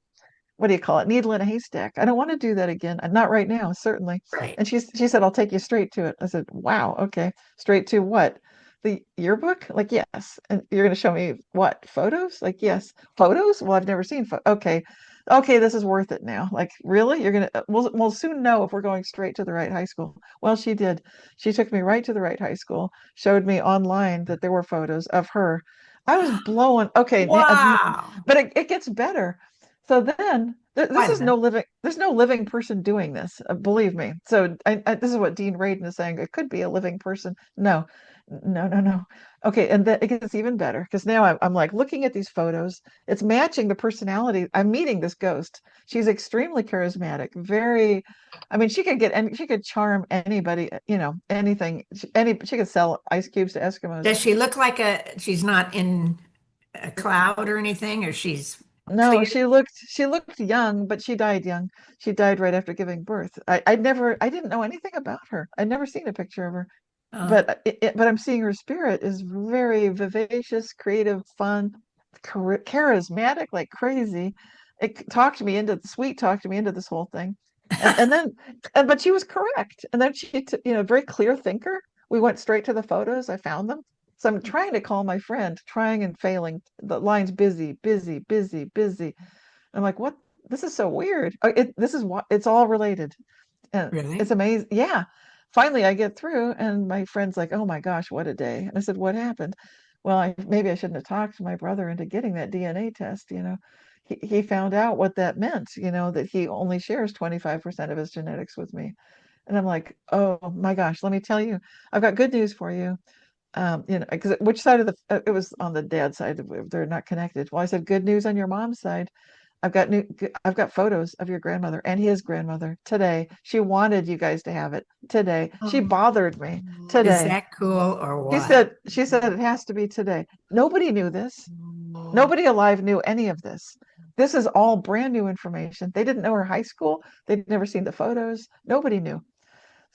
what do you call it? Needle in a haystack. I don't want to do that again. Not right now, certainly. Right. And she said, I'll take you straight to it. I said, wow, okay. Straight to what? The yearbook? Like, yes. And you're going to show me what? Photos? Like, yes. Photos? Well, I've never seen Okay. Okay, this is worth it now. Like, really? You're going to, we'll soon know if we're going straight to the right high school. Well, she did. She took me right to the right high school, showed me online that there were photos of her. I was blown. Okay, Wow. but it gets better. So then Quite a bit. there's no living person doing this, believe me. So this is what Dean Radin is saying. It could be a living person. No, no, no, no. Okay, and then it gets even better because now I'm like looking at these photos. It's matching the personality. I'm meeting this ghost. She's extremely charismatic, very. I mean, she could charm anybody. Anything. She could sell ice cubes to Eskimos. Does she look like she's not in a cloud or anything, or she's No, clear? she looked young, but she died young. She died right after giving birth. I didn't know anything about her. I'd never seen a picture of her, Uh, but I'm seeing her spirit is very vivacious, creative, fun, charismatic, like crazy. it talked me into sweet talked me into this whole thing. And then but she was correct. And then very clear thinker. We went straight to the photos. I found them. So I'm trying to call my friend, trying and failing. The line's busy, busy, busy, busy. I'm like, what? This is so weird. This is what it's all related. And it's Really? amazing. Yeah. Finally, I get through, and my friend's like, "Oh my gosh, what a day!" And I said, "What happened?" Well, maybe I shouldn't have talked my brother into getting that DNA test. He found out what that meant. That he only shares 25% of his genetics with me. And I'm like, "Oh my gosh, let me tell you, I've got good news for you." Because which side of it was on the dad side. They're not connected. Well, I said, "Good news on your mom's side. I've got photos of your grandmother and his grandmother today. She wanted you guys to have it today. She bothered me Is today. that cool or She what? said she said it has to be today. Nobody knew this. Nobody alive knew any of this. This is all brand new information. They didn't know her high school. They'd never seen the photos. Nobody knew. Wow.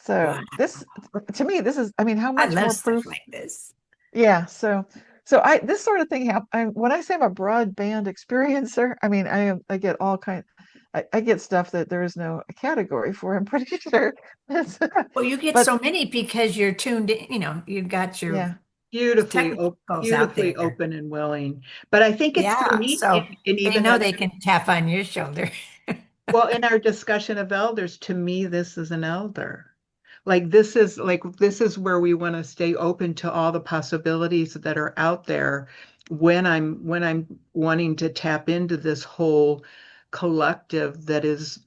So this to me, this is, I mean, how I much love more stuff proof? like this. Yeah, so I this sort of thing happen. When I say I'm a broadband experiencer, I mean I get all kind. I get stuff that there is no category for. I'm pretty sure. It's- Well, you get but so many because you're tuned in, you've got your yeah, technicals out Beautifully there. open and willing. But I think it's so Yeah, neat, so and they even know as they can tap on your shoulder. well, in our discussion of elders, to me, this is an elder. Like this is where we want to stay open to all the possibilities that are out there when I'm wanting to tap into this whole collective that is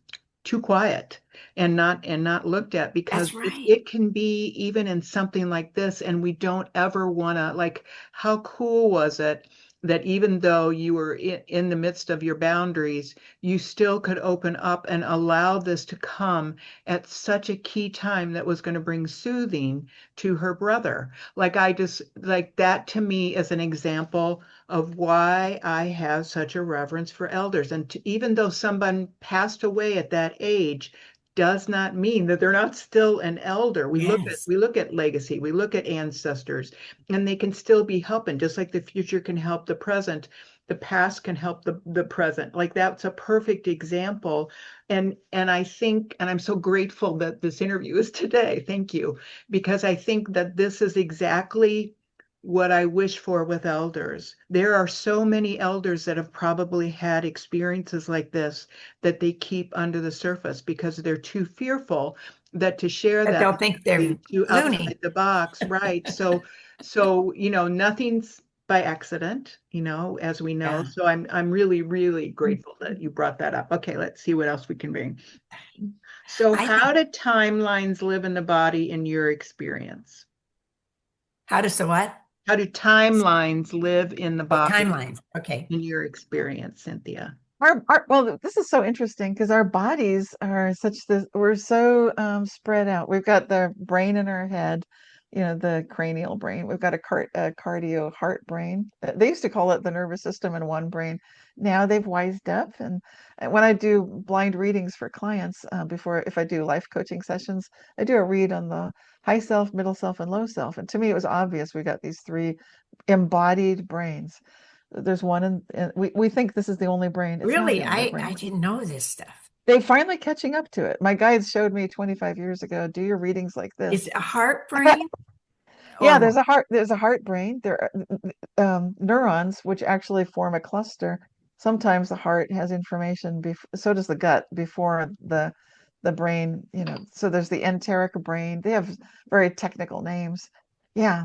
too quiet and not looked at, because That's it, right. it can be even in something like this, and we don't ever want to, like, how cool was it that even though you were in the midst of your boundaries, you still could open up and allow this to come at such a key time that was going to bring soothing to her brother. Like, I just, like, that to me is an example of why I have such a reverence for elders. And even though someone passed away at that age, does not mean that they're not still an elder. We look at Yes. we look at legacy, we look at ancestors, and they can still be helping, just like the future can help the present, the past can help the present. Like, that's a perfect example. And I think, and I'm so grateful that this interview is today. Thank you. Because I think that this is exactly what I wish for with elders. There are so many elders that have probably had experiences like this that they keep under the surface because they're too fearful that to share But that they'll think they're too outside loony. the box, right? So nothing's by accident, as we know. Yeah. So I'm really, really grateful that you brought that up. Okay, let's see what else we can bring. So I how think, do timelines live in the body in your experience? how does the what? How do timelines live in the Oh, body timelines. Okay. in your experience, Cynthia? well, this is so interesting because our bodies are such this, we're so spread out. We've got the brain in our head, the cranial brain. We've got a cardio heart brain. They used to call it the nervous system in one brain. Now they've wised up. And when I do blind readings for clients, if I do life coaching sessions, I do a read on the high self, middle self, and low self. And to me, it was obvious we got these three embodied brains. There's one we think this is the only brain. It's not the Really, only I brain. didn't know this stuff. They're finally catching up to it. My guides showed me 25 years ago, do your readings like Is this. it a heart brain Yeah, or what? there's a heart brain. There are neurons which actually form a cluster. Sometimes the heart has information, so does the gut before the brain, so there's the enteric brain. They have very technical names. Yeah,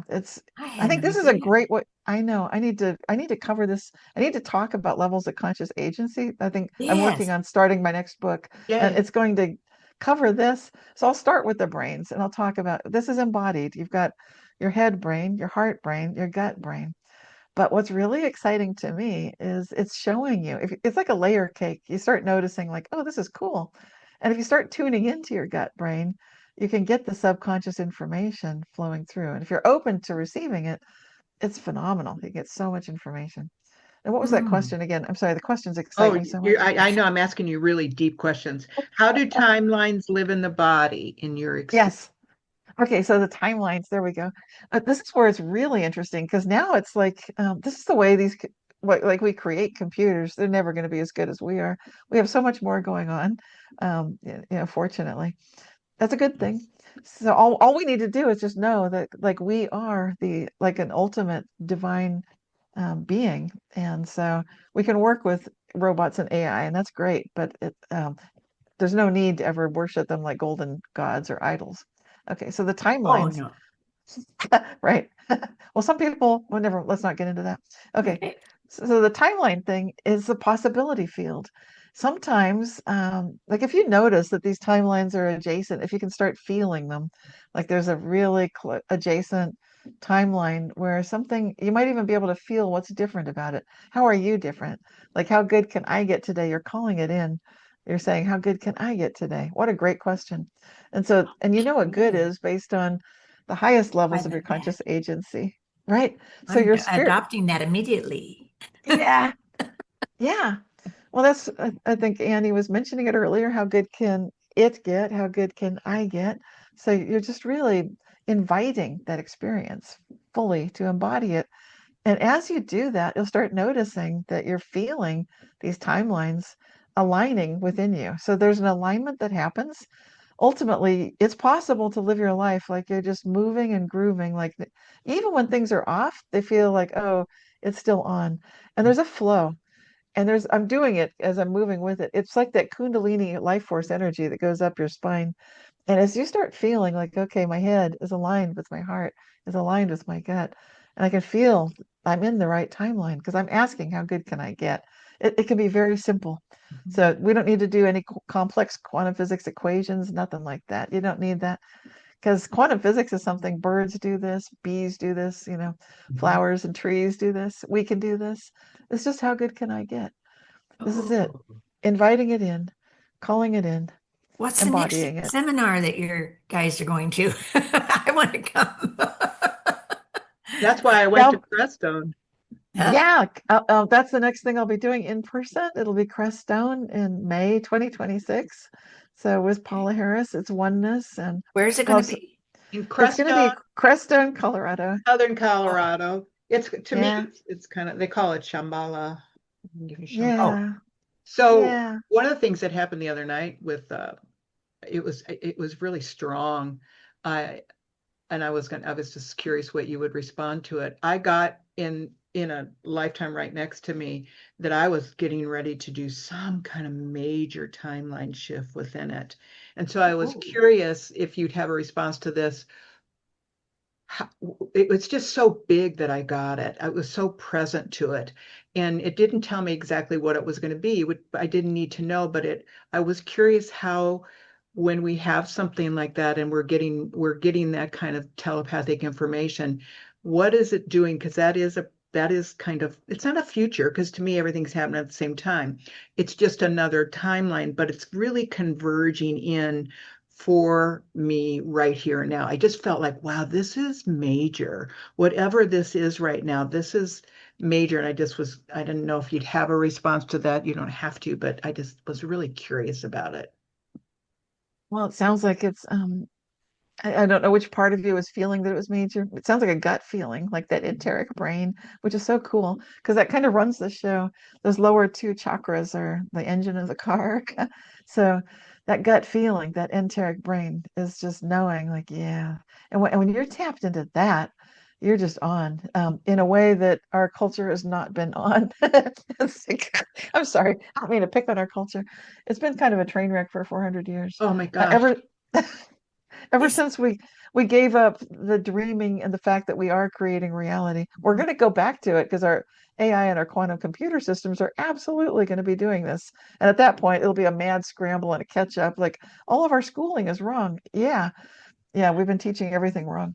I I had think no this is a idea. great way. I know. I need to cover this. I need to talk about levels of conscious agency. I think I'm working Yes. on starting my next book, and Yay. it's going to cover this. So I'll start with the brains, and I'll talk about this is embodied. You've got your head brain, your heart brain, your gut brain. But what's really exciting to me is it's showing you, if it's like a layer cake, you start noticing like, oh, this is cool. And if you start tuning into your gut brain, you can get the subconscious information flowing through. And if you're open to receiving it, it's phenomenal. You get so much information. And what was that Hmm. question again? I'm sorry, the questions excite Oh, me so much. I know I'm asking you really deep questions. How do timelines live in the body in your experience? Yes. Okay, so the timelines, there we go. This is where it's really interesting because now it's like this is the way like we create computers, they're never going to be as good as we are. We have so much more going on. Fortunately, that's a good thing. So all we need to do is just know that like we are the like an ultimate divine being, and so we can work with robots and AI, and that's great. But there's no need to ever worship them like golden gods or idols. Okay, so the Oh, timelines, no. right? Well, some people, well, never, let's not get into that. Okay, Okay. so the timeline thing is the possibility field. Sometimes, like if you notice that these timelines are adjacent, if you can start feeling them, like there's a really adjacent timeline where something, you might even be able to feel what's different about it. How are you different? Like, how good can I get today? You're calling it in. You're saying, how good can I get today? What a great question. And so, and you know what good Okay. is based on the highest levels of your That. conscious agency, right? So I'm your spirit, adopting that immediately. yeah, yeah. Well, that's, I think Annie was mentioning it earlier. How good can it get? How good can I get? So you're just really inviting that experience fully to embody it. And as you do that, you'll start noticing that you're feeling these timelines aligning within you. So there's an alignment that happens. Ultimately, it's possible to live your life like you're just moving and grooving. Like even when things are off, they feel like, oh, it's still on. And there's a flow. And I'm doing it as I'm moving with it. It's like that Kundalini life force energy that goes up your spine. And as you start feeling like, okay, my head is aligned with my heart, is aligned with my gut, and I can feel I'm in the right timeline because I'm asking, how good can I get? It can be very simple. So we don't need to do any complex quantum physics equations, nothing like that. You don't need that because quantum physics is something birds do this, bees do this, Mhm. flowers and trees do this. We can do this. It's just how good can I get? This is it. Oh, Inviting it in, calling it in, what's the next embodying it. seminar that your guys are going to? I want to come. That's why I went to Yeah, Crestone. yeah. That's the next thing I'll be doing in person. It'll be Crestone in May 2026. So with Paula Harris, it's oneness, and Where's it well, going to be? In it's going to be Crestone, Crestone, Colorado. Southern Oh, Colorado. It's to me, Yeah, it's kind of they call it Shambhala. oh, yeah, So yeah. one of the things that happened the other night with it was really strong. I and I was just curious what you would respond to it. I got in a lifetime right next to me that I was getting ready to do some kind of major timeline shift within it. And so I was oh. curious if you'd have a response to this. How, it was just so big that I got it. I was so present to it. And it didn't tell me exactly what it was going to be. I didn't need to know, but I was curious how when we have something like that and we're getting that kind of telepathic information, what is it doing? Because that is kind of, it's not a future because to me everything's happening at the same time. It's just another timeline, but it's really converging in for me right here and now. I just felt like, wow, this is major. Whatever this is right now, this is major. And I didn't know if you'd have a response to that. You don't have to, but I just was really curious about it. Well, it sounds like it's I don't know which part of you was feeling that it was major. It sounds like a gut feeling, like that enteric brain, which is so cool because that kind of runs the show. Those lower two chakras are the engine of the car. So that gut feeling, that enteric brain is just knowing, like, yeah. And when you're tapped into that, you're just on in a way that our culture has not been on. I'm sorry, I don't mean to pick on our culture. It's been kind of a train wreck for 400 years. Oh my Uh, gosh. ever ever Is, since we gave up the dreaming and the fact that we are creating reality, we're going to go back to it because our AI and our quantum computer systems are absolutely going to be doing this. And at that point, it'll be a mad scramble and a catch up. Like all of our schooling is wrong. Yeah, yeah, we've been teaching everything wrong.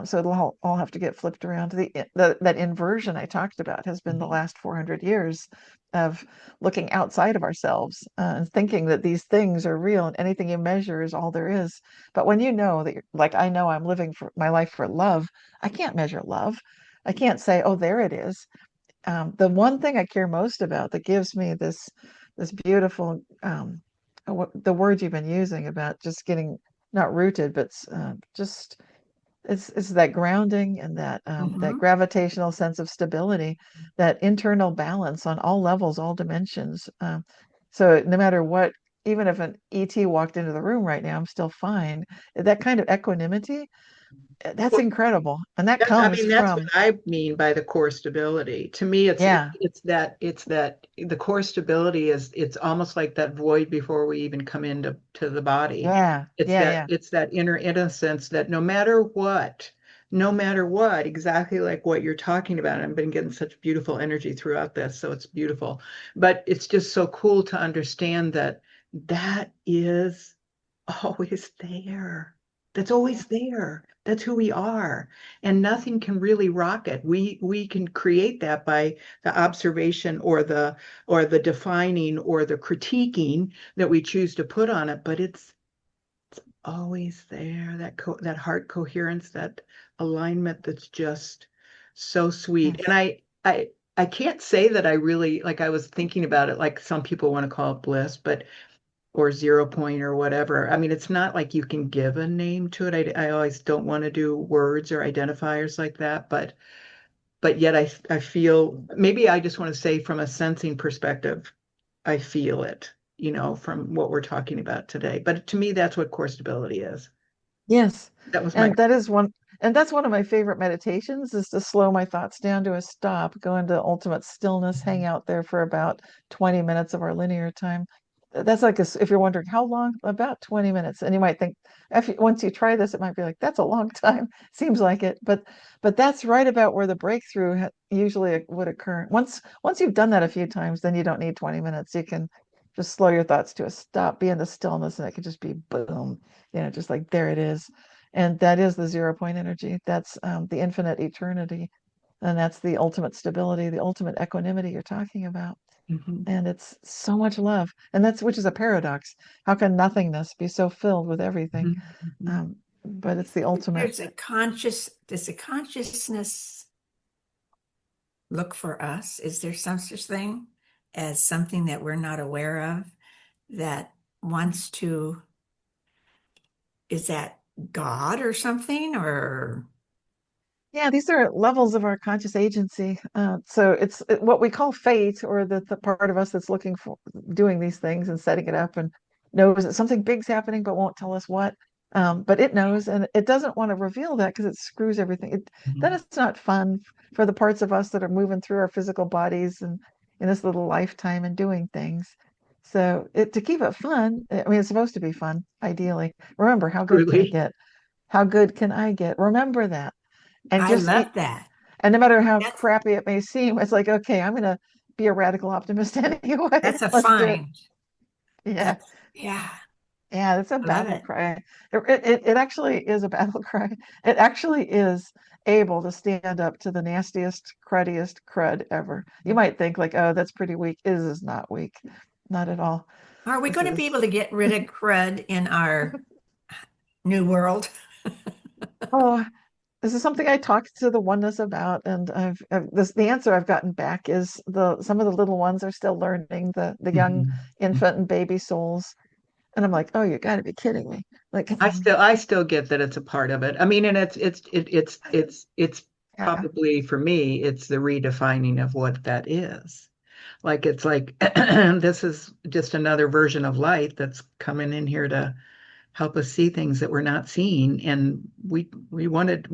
So it'll all have to get flipped around. That inversion I talked about has been the Mhm. last 400 years of looking outside of ourselves and thinking that these things are real and anything you measure is all there is. But when you know that, like I know I'm living for my life for love, I can't measure love. I can't say, oh, there it is. The one thing I care most about that gives me this beautiful the word you've been using about just getting not rooted, but just It's that grounding and that Hmm. gravitational sense of stability, that internal balance on all levels, all dimensions. So no matter what, even if an ET walked into the room right now, I'm still fine. That kind of equanimity, that's incredible, and that I comes mean, that's what from, I mean by the core stability. To me, yeah, it's that the core stability is it's almost like that void before we even come into the body. yeah, yeah, yeah. It's that inner innocence that no matter what, exactly like what you're talking about. I've been getting such beautiful energy throughout this, so it's beautiful. But it's just so cool to understand that that is always there. That's Yeah. always there. That's who we are. And nothing can really rock it. We can create that by the observation or the defining or the critiquing that we choose to put on it, but it's always there. That heart coherence, that alignment that's just so sweet. And Yes. I can't say that I really like I was thinking about it like some people want to call it bliss, but or 0 point or whatever. I mean, it's not like you can give a name to it. I always don't want to do words or identifiers like that, but yet I feel maybe I just want to say from a sensing perspective, I feel it, from what we're talking about today. But to me, that's what core stability is. Yes. That was my And that is one, and that's one of my favorite meditations is to slow my thoughts down to a stop, go into ultimate stillness, hang out there for about 20 minutes of our linear time. That's like, if you're wondering how long, about 20 minutes. And you might think, once you try this, it might be like, that's a long time. Seems like it. But that's right about where the breakthrough usually would occur. Once you've done that a few times, then you don't need 20 minutes. You can just slow your thoughts to a stop, be in the stillness, and it could just be boom, just like there it is. And that is the 0 point energy. That's the infinite eternity. And that's the ultimate stability, the ultimate equanimity you're talking about. Mhm, And it's so much love. And that's, which is a paradox. How can nothingness be so filled with everything? mhm, mhm. But it's the ultimate. Does a consciousness look for us? Is there some such thing as something that we're not aware of that wants to, is that God or something? Or Yeah, these are levels of our conscious agency. So it's what we call fate, or the part of us that's looking for doing these things and setting it up and knows that something big's happening, but won't tell us what. But it knows, and it doesn't want to reveal that because it screws everything. Then Mhm. it's not fun for the parts of us that are moving through our physical bodies and in this little lifetime and doing things. So to keep it fun, I mean, it's supposed to be fun, ideally. Remember, how good can it Truly. get? How good can I get? Remember that. And I just love that. and no matter how That's crappy it may seem, it's like, okay, I'm gonna be a radical optimist anyway. that's a Let's do it. find. Yeah. That's yeah, Yeah, it's a I love battle it. cry. It actually is a battle cry. It actually is able to stand up to the nastiest, cruddiest crud ever. You might think like, oh, that's pretty weak. It is not weak. Not at all. Are we This going to be is able to get rid of crud in our new world? oh, this is something I talked to the oneness about, and the answer I've gotten back is the some of the little ones are still learning, the young Mhm. infant and baby souls. And I'm like, oh, you got to be kidding me. Like, I still get that it's a part of it. I mean, and it's yeah, probably for me, it's the redefining of what that is. Like it's like this is just another version of light that's coming in here to help us see things that we're not seeing. And we wanted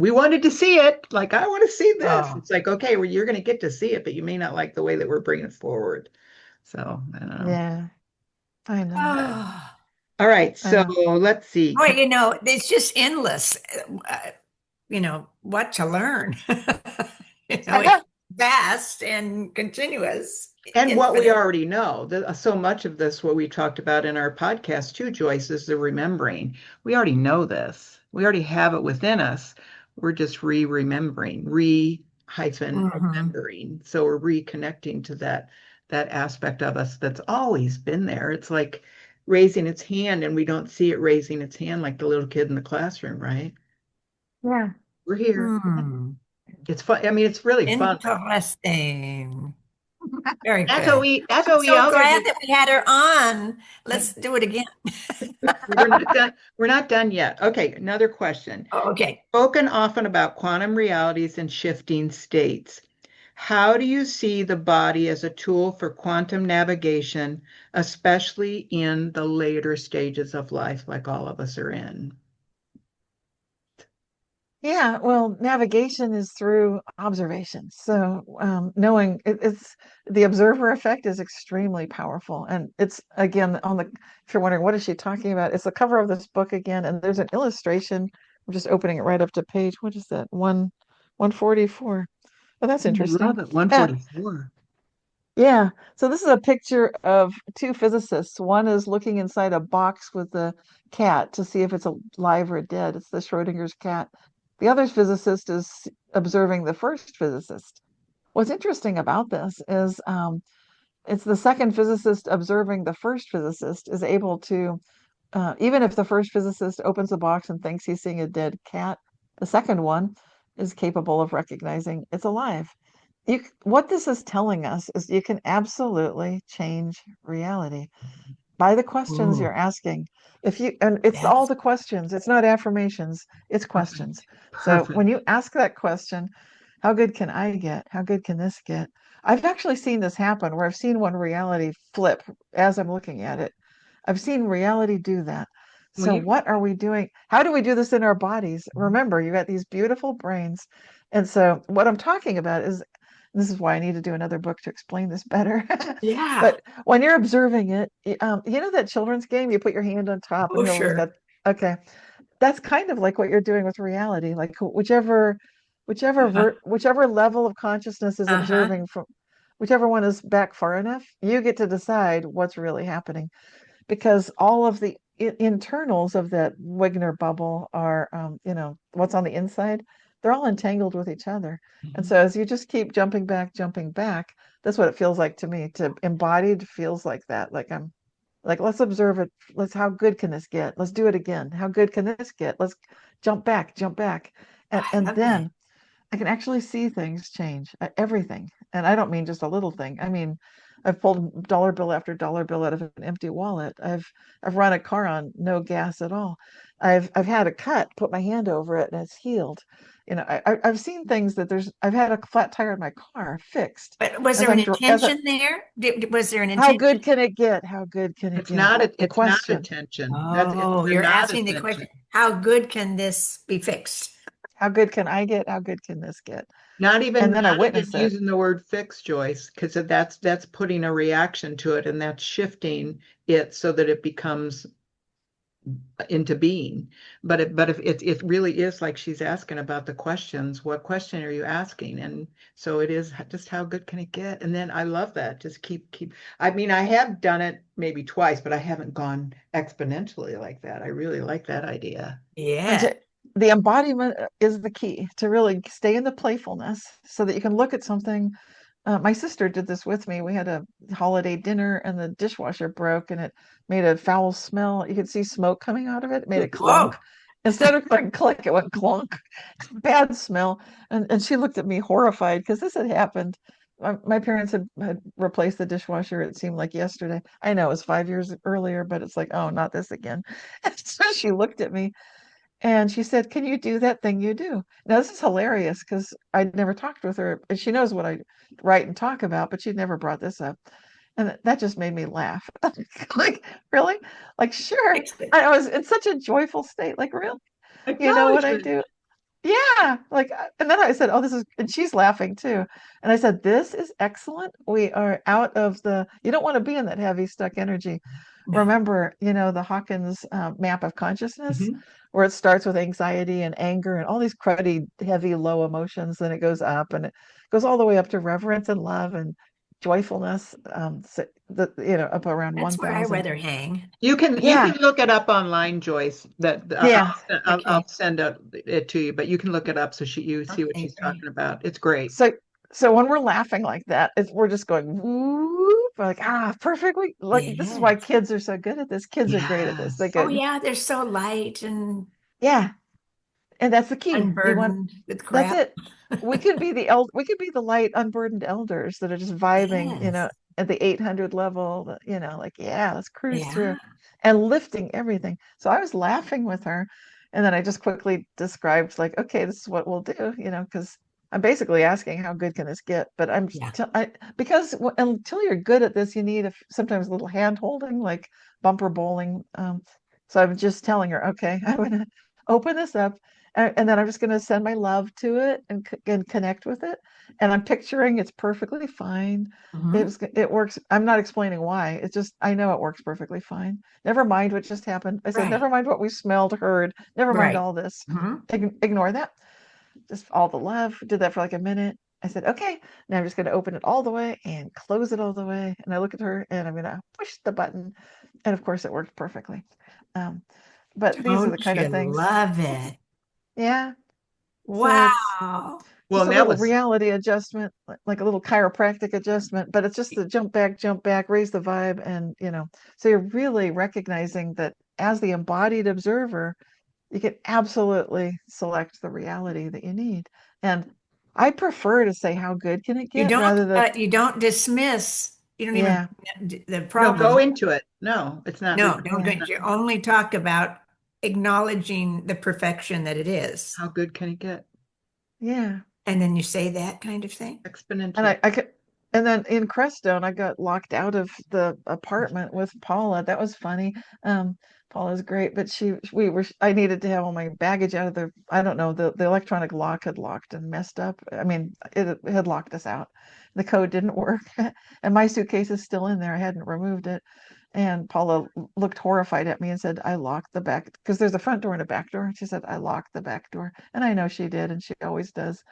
to see it. Like I want to see this. Oh, It's like, okay, well, you're gonna get to see it, but you may not like the way that we're bringing it forward. So I don't know. yeah, I know. oh, All right, I so know. let's see. boy, it's just endless. What to learn. It's vast and continuous, And what we infinite. already know, so much of this, what we talked about in our podcast too, Joyce, is the remembering. We already know this. We already have it within us. We're just re-remembering, re-hyphen Hmm. remembering. So we're reconnecting to that aspect of us that's always been there. It's like raising its hand, and we don't see it raising its hand like the little kid in the classroom, right? Yeah. We're here. Hmm. It's fun. I mean, it's really fun. Interesting. Very That's good. what we So all glad get. that we had her on. Let's do it again. We're not done. We're not done yet. Okay, another question. Okay. Spoken often about quantum realities and shifting states. How do you see the body as a tool for quantum navigation, especially in the later stages of life, like all of us are in? Yeah, well, navigation is through observation. So knowing it's the observer effect is extremely powerful. And it's again on the, if you're wondering what is she talking about, it's the cover of this book again, and there's an illustration. I'm just opening it right up to page. What is that? 144. Oh, that's I interesting. love it. Yeah, 144. yeah. So this is a picture of two physicists. One is looking inside a box with a cat to see if it's alive or dead. It's the Schrodinger's cat. The other physicist is observing the first physicist. What's interesting about this is it's the second physicist observing the first physicist is able to, even if the first physicist opens the box and thinks he's seeing a dead cat, the second one is capable of recognizing it's alive. What this is telling us is you can absolutely change reality by the questions Ooh, you're asking. If you, and it's all that's the questions, it's not affirmations, it's questions. Perfect. So Perfect. when you ask that question, how good can I get? How good can this get? I've actually seen this happen where I've seen one reality flip as I'm looking at it. I've seen reality do that. When So you what are we doing? How do we do this in our bodies? Remember, you got these beautiful brains. And so what I'm talking about is this is why I need to do another book to explain this better. yeah. But when you're observing it, you know that children's game, you put your hand on top and Oh, whoever's got, sure. okay, that's kind of like what you're doing with reality. Like Uh-huh. whichever level of consciousness is Uh-huh. observing from whichever one is back far enough, you get to decide what's really happening because all of the internals of that Wigner bubble are, what's on the inside, they're all entangled with each other. And Mhm. so as you just keep jumping back, that's what it feels like to me. To embodied feels like that. Like I'm like, let's observe it. How good can this get? Let's do it again. How good can this get? Let's jump back. And I and love that. then I can actually see things change, everything. And I don't mean just a little thing. I mean, I've pulled dollar bill after dollar bill out of an empty wallet. I've run a car on no gas at all. I've had a cut, put my hand over it, and it's healed. I've seen things that I've had a flat tire in my car fixed But was as there an as a intention there? Was there an how good intention? can it get? How good can it It's get? not a, The it's not question, attention. It's Oh, the you're not asking the attention. question, how good can this be fixed? how good can I get? How good can this get? Not And even then I not even witness it. using the word fix, Joyce, because that's putting a reaction to it and that's shifting it so that it becomes into being. But if it really is like she's asking about the questions, what question are you asking? And so it is just how good can it get? And then I love that. Just keep. I mean, I have done it maybe twice, but I haven't gone exponentially like that. I really like that idea. And Yeah. the embodiment is the key to really stay in the playfulness so that you can look at something. My sister did this with me. We had a holiday dinner and the dishwasher broke and it made a foul smell. You could see smoke coming out of it. It made a Whoa. clunk. Instead of going click, it went clunk. Bad smell. And she looked at me horrified because this had happened. My parents had replaced the dishwasher, it seemed like yesterday. I know it was 5 years earlier, but it's like, oh, not this again. And so she looked at me and she said, "Can you do that thing you do?" Now, this is hilarious because I'd never talked with her, and she knows what I write and talk about, but she'd never brought this up. And that just made me laugh. Like, really? Like, sure. Fix it. I was in such a joyful state. Like, really? You know what I Acknowledgement. do? Yeah. Like, and then I said, "Oh, this is," and she's laughing too. And I said, "This is excellent. We are out of you don't want to be in that heavy, stuck energy. No. Remember, the Hawkins map of consciousness, Mhm. where it starts with anxiety and anger and all these cruddy, heavy, low emotions, then it goes up and it goes all the way up to reverence and love and joyfulness, up around That's where I 1,000. rather hang. Yeah, You can look it up online, Joyce. That yeah. Okay. I'll send it to you, but you can look it up so you see what Okay, she's great. talking about. It's great. So so when we're laughing like that, we're just going whoop, we're like perfectly. Like this is why Yes. kids are so good at this. Kids are great at this. They Yes. Oh, go, yeah, they're so light and yeah, and that's the key. You want unburdened with that's crap. it. we could be we could be the light unburdened elders that are just vibing, Yes. at the 800 level, like, yeah, let's cruise through Yeah. and lifting everything. So I was laughing with her, and then I just quickly described, like, okay, this is what we'll do, because I'm basically asking how good can this get, but Yeah. because until you're good at this, you need sometimes a little hand holding, like bumper bowling. So I'm just telling her, okay, I'm gonna open this up, and then I'm just gonna send my love to it and connect with it. And I'm picturing it's perfectly fine. Hmm. It works. I'm not explaining why. It's just I know it works perfectly fine. Never mind what just happened. I said, Right. never mind what we smelled, heard. Never mind Right. all this. Hmm. Ignore that. Just all the love. Did that for like a minute. I said, okay, now I'm just going to open it all the way and close it all the way. And I look at her and I'm going to push the button. And of course, it worked perfectly. Um, but these are the Don't kind you of things. love it? Yeah. So it's Wow. Well, just and a that little was reality adjustment, like a little chiropractic adjustment, but it's just the jump back, raise the vibe. And, so you're really recognizing that as the embodied observer, you can absolutely select the reality that you need. And I prefer to say, how good can it get, rather than, You don't dismiss. You don't even yeah, the no, go problem. into it. No, it's not. No, don't yeah, go. You only talk about acknowledging the perfection that it is. How good can it get? yeah. And then you say that kind of thing. And Exponential. I could, and then in Crestone, I got locked out of the apartment with Paula. That was funny. Paula's great, but I needed to have all my baggage out of I don't know, the electronic lock had locked and messed up. I mean, it had locked us out. The code didn't work, and my suitcase is still in there. I hadn't removed it. And Paula looked horrified at me and said, I locked the back, because there's a front door and a back door. She said, I locked the back door. And I know she did, and she always does.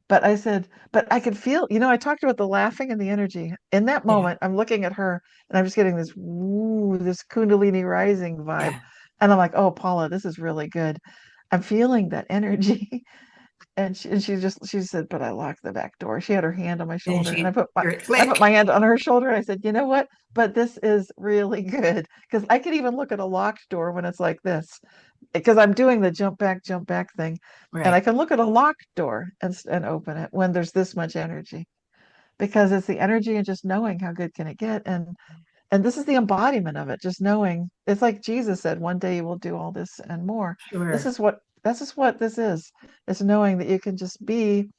But I said, but I could feel, I talked about the laughing and the energy. In that Yeah. moment, I'm looking at her and I'm just getting this woo, this Kundalini rising vibe. Yeah. And I'm like, oh, Paula, this is really good. I'm feeling that energy. She said, but I locked the back door. She had her hand on my And then shoulder, and you're I put click. my hand on her shoulder, and I said, you know what? But this is really good, because I could even look at a locked door when it's like this, because I'm doing the jump back thing, and I Right. can look at a locked door and open it when there's this much energy, because it's the energy and just knowing how good can it get. And this is the embodiment of it, just knowing. It's like Jesus said, one day you will do all this and more. Sure. This is what this is. It's knowing that you can just be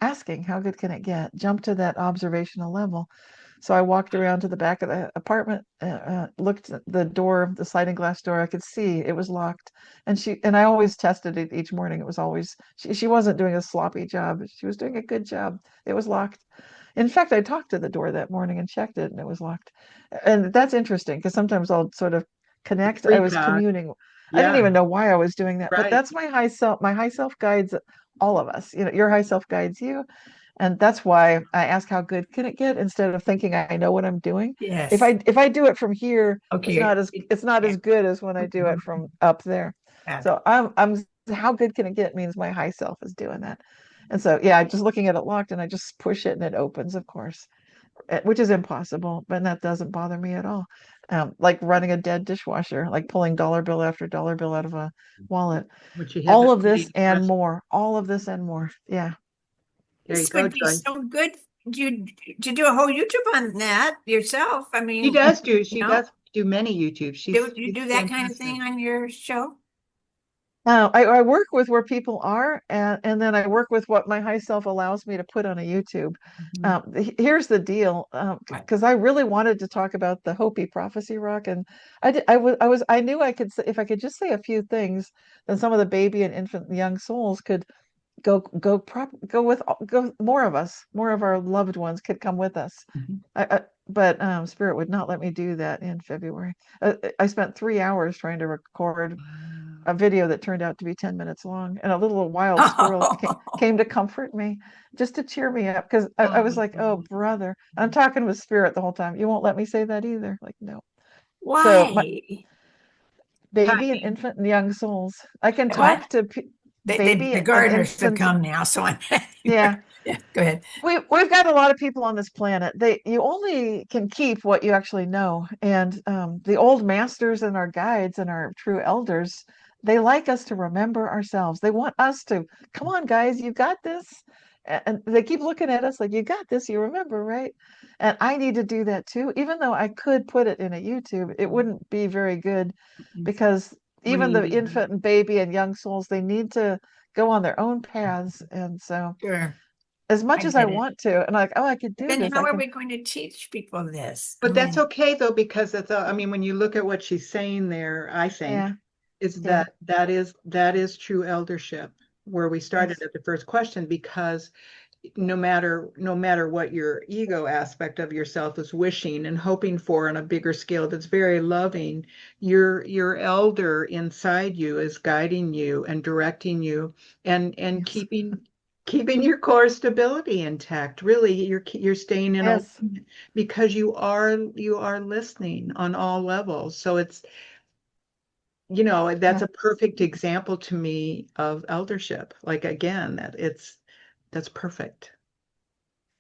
asking, how good can it get? Jump to that observational level. So I walked around to the back of the apartment, looked at the door, the sliding glass door. I could see it was locked, and I always tested it each morning. It was always she wasn't doing a sloppy job. She was doing a good job. It was locked. In fact, I talked to the door that morning and checked it, and it was locked. And that's interesting, because sometimes I'll sort of connect. I was Precog. communing. I didn't Yeah, even know why I was doing that, but right. that's my high self. My high self guides all of us. Your high self guides you, and that's why I ask, how good can it get, instead of thinking I know what I'm doing. Yes. If I do it from here, Okay. it's not Yeah. as good as when I do it from up there. Yeah. So I'm how good can it get means my high self is doing that. And so, yeah, just looking at it locked, and I just push it and it opens, of course, which is impossible, but that doesn't bother me at all. Like running a dead dishwasher, like pulling dollar bill after dollar bill out of a wallet. Which you All haven't of this made and rest. more. All of this and more. Yeah. There you This go, would be Joy. so good to do a whole YouTube on that yourself. I She mean, does do. you She know, does do many YouTube. do you She's do that kind of fantastic. thing on your show? I work with where people are, and then I work with what my high self allows me to put on a YouTube. Mhm. Here's the deal, Right. because I really wanted to talk about the Hopi prophecy rock, and I knew I could if I could just say a few things, then some of the baby and infant and young souls could go more of us, more of our loved ones could come with us. Mhm. But Spirit would not let me do that in February. I spent 3 hours trying to record Wow. a video that turned out to be 10 minutes long, and a little wild squirrel came to comfort me, just to cheer me up, because I was like, oh, Oh, brother. And I'm talking with Spirit the whole time. You won't let me say that either. Like, no. So my Why? baby and honey. infant and young souls, I can What? talk to The baby and gardeners have infant. come now, so I'm Yeah. yeah, go ahead. We've got a lot of people on this planet. You only can keep what you actually know. And the old masters and our guides and our true elders, they like us to remember ourselves. They want us to, come on, guys, you got this. And they keep looking at us like, you got this, you remember, right? And I need to do that too. Even though I could put it in a YouTube, it wouldn't be very good because When even you the need infant and baby and young souls, they need to go on their own paths. And so Sure, as much I as I get it. want to, and like, oh, I could do Then this. how I are could, we going to teach people this? I But that's mean, okay though, because I mean, when you look at what she's saying there, I think yeah, is yeah, that is true eldership, where we started yes, at the first question, because no matter what your ego aspect of yourself is wishing and hoping for on a bigger scale that's very loving, your elder inside you is guiding you and directing you and yes, keeping your core stability intact. Really, you're staying in yes, alignment because you are listening on all levels. So it's, that's yeah. a perfect example to me of eldership. Like, again, that's perfect.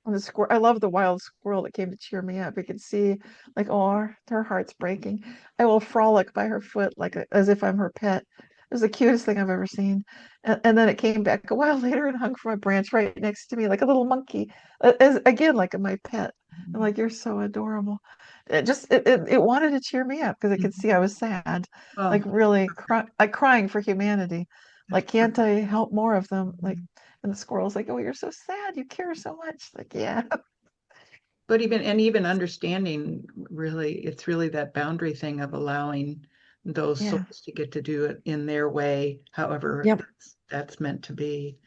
And the squirrel, I love the wild squirrel that came to cheer me up. You could see, like, oh, her heart's breaking. I will frolic by her foot as if I'm her pet. It was the cutest thing I've ever seen. And then it came back a while later and hung from a branch right next to me, like a little monkey, as again, like my pet. I'm like, you're so adorable. It wanted to cheer me up because it could see I was sad, Oh, like really perfect. like crying for humanity. That's Like, can't perfect. I help more of them? Like, and the squirrel's like, "Oh, you're so sad. You care so much." Like, yeah, But even understanding, really, it's really that boundary thing of allowing those yeah, souls to get to do it in their way, however yep, that's meant to be.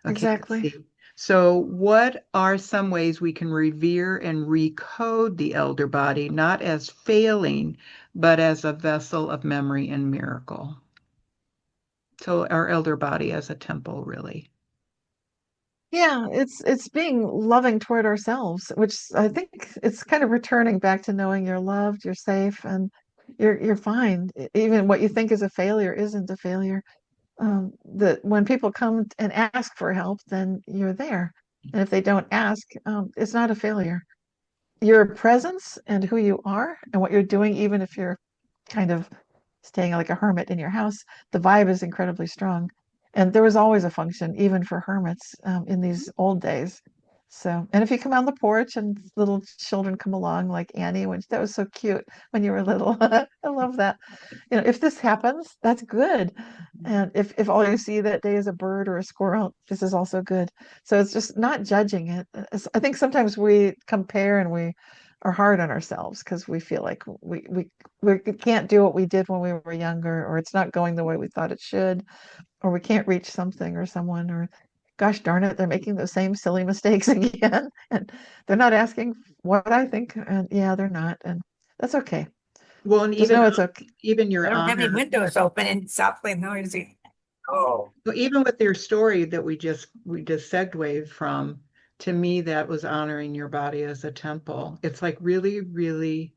Okay, let's exactly. see. So, what are some ways we can revere and recode the elder body, not as failing, but as a vessel of memory and miracle? So, our elder body as a temple, really. Yeah, it's being loving toward ourselves, which I think it's kind of returning back to knowing you're loved, you're safe, and you're fine. Even what you think is a failure isn't a failure. That when people come and ask for help, then you're there, and if they don't ask, it's not a failure. Your presence and who you are and what you're doing, even if you're kind of staying like a hermit in your house, the vibe is incredibly strong. And there was always a function, even for hermits, in these old days. So, and if you come on the porch and little children come along, like Annie, when that was so cute when you were little. I love that. If this happens, that's good. And if all you see that day is a bird or a squirrel, this is also good. So it's just not judging it. I think sometimes we compare and we are hard on ourselves because we feel like we can't do what we did when we were younger, or it's not going the way we thought it should, or we can't reach something or someone, or gosh darn it, they're making those same silly mistakes again. And they're not asking what I think. And yeah, they're not. And that's okay. Well, and Just even know it's okay. even I your don't have any honor. windows open and softly noisy. Oh, Well, even with your story that we just segued from, to me, that was honoring your body as a temple. It's like really, really,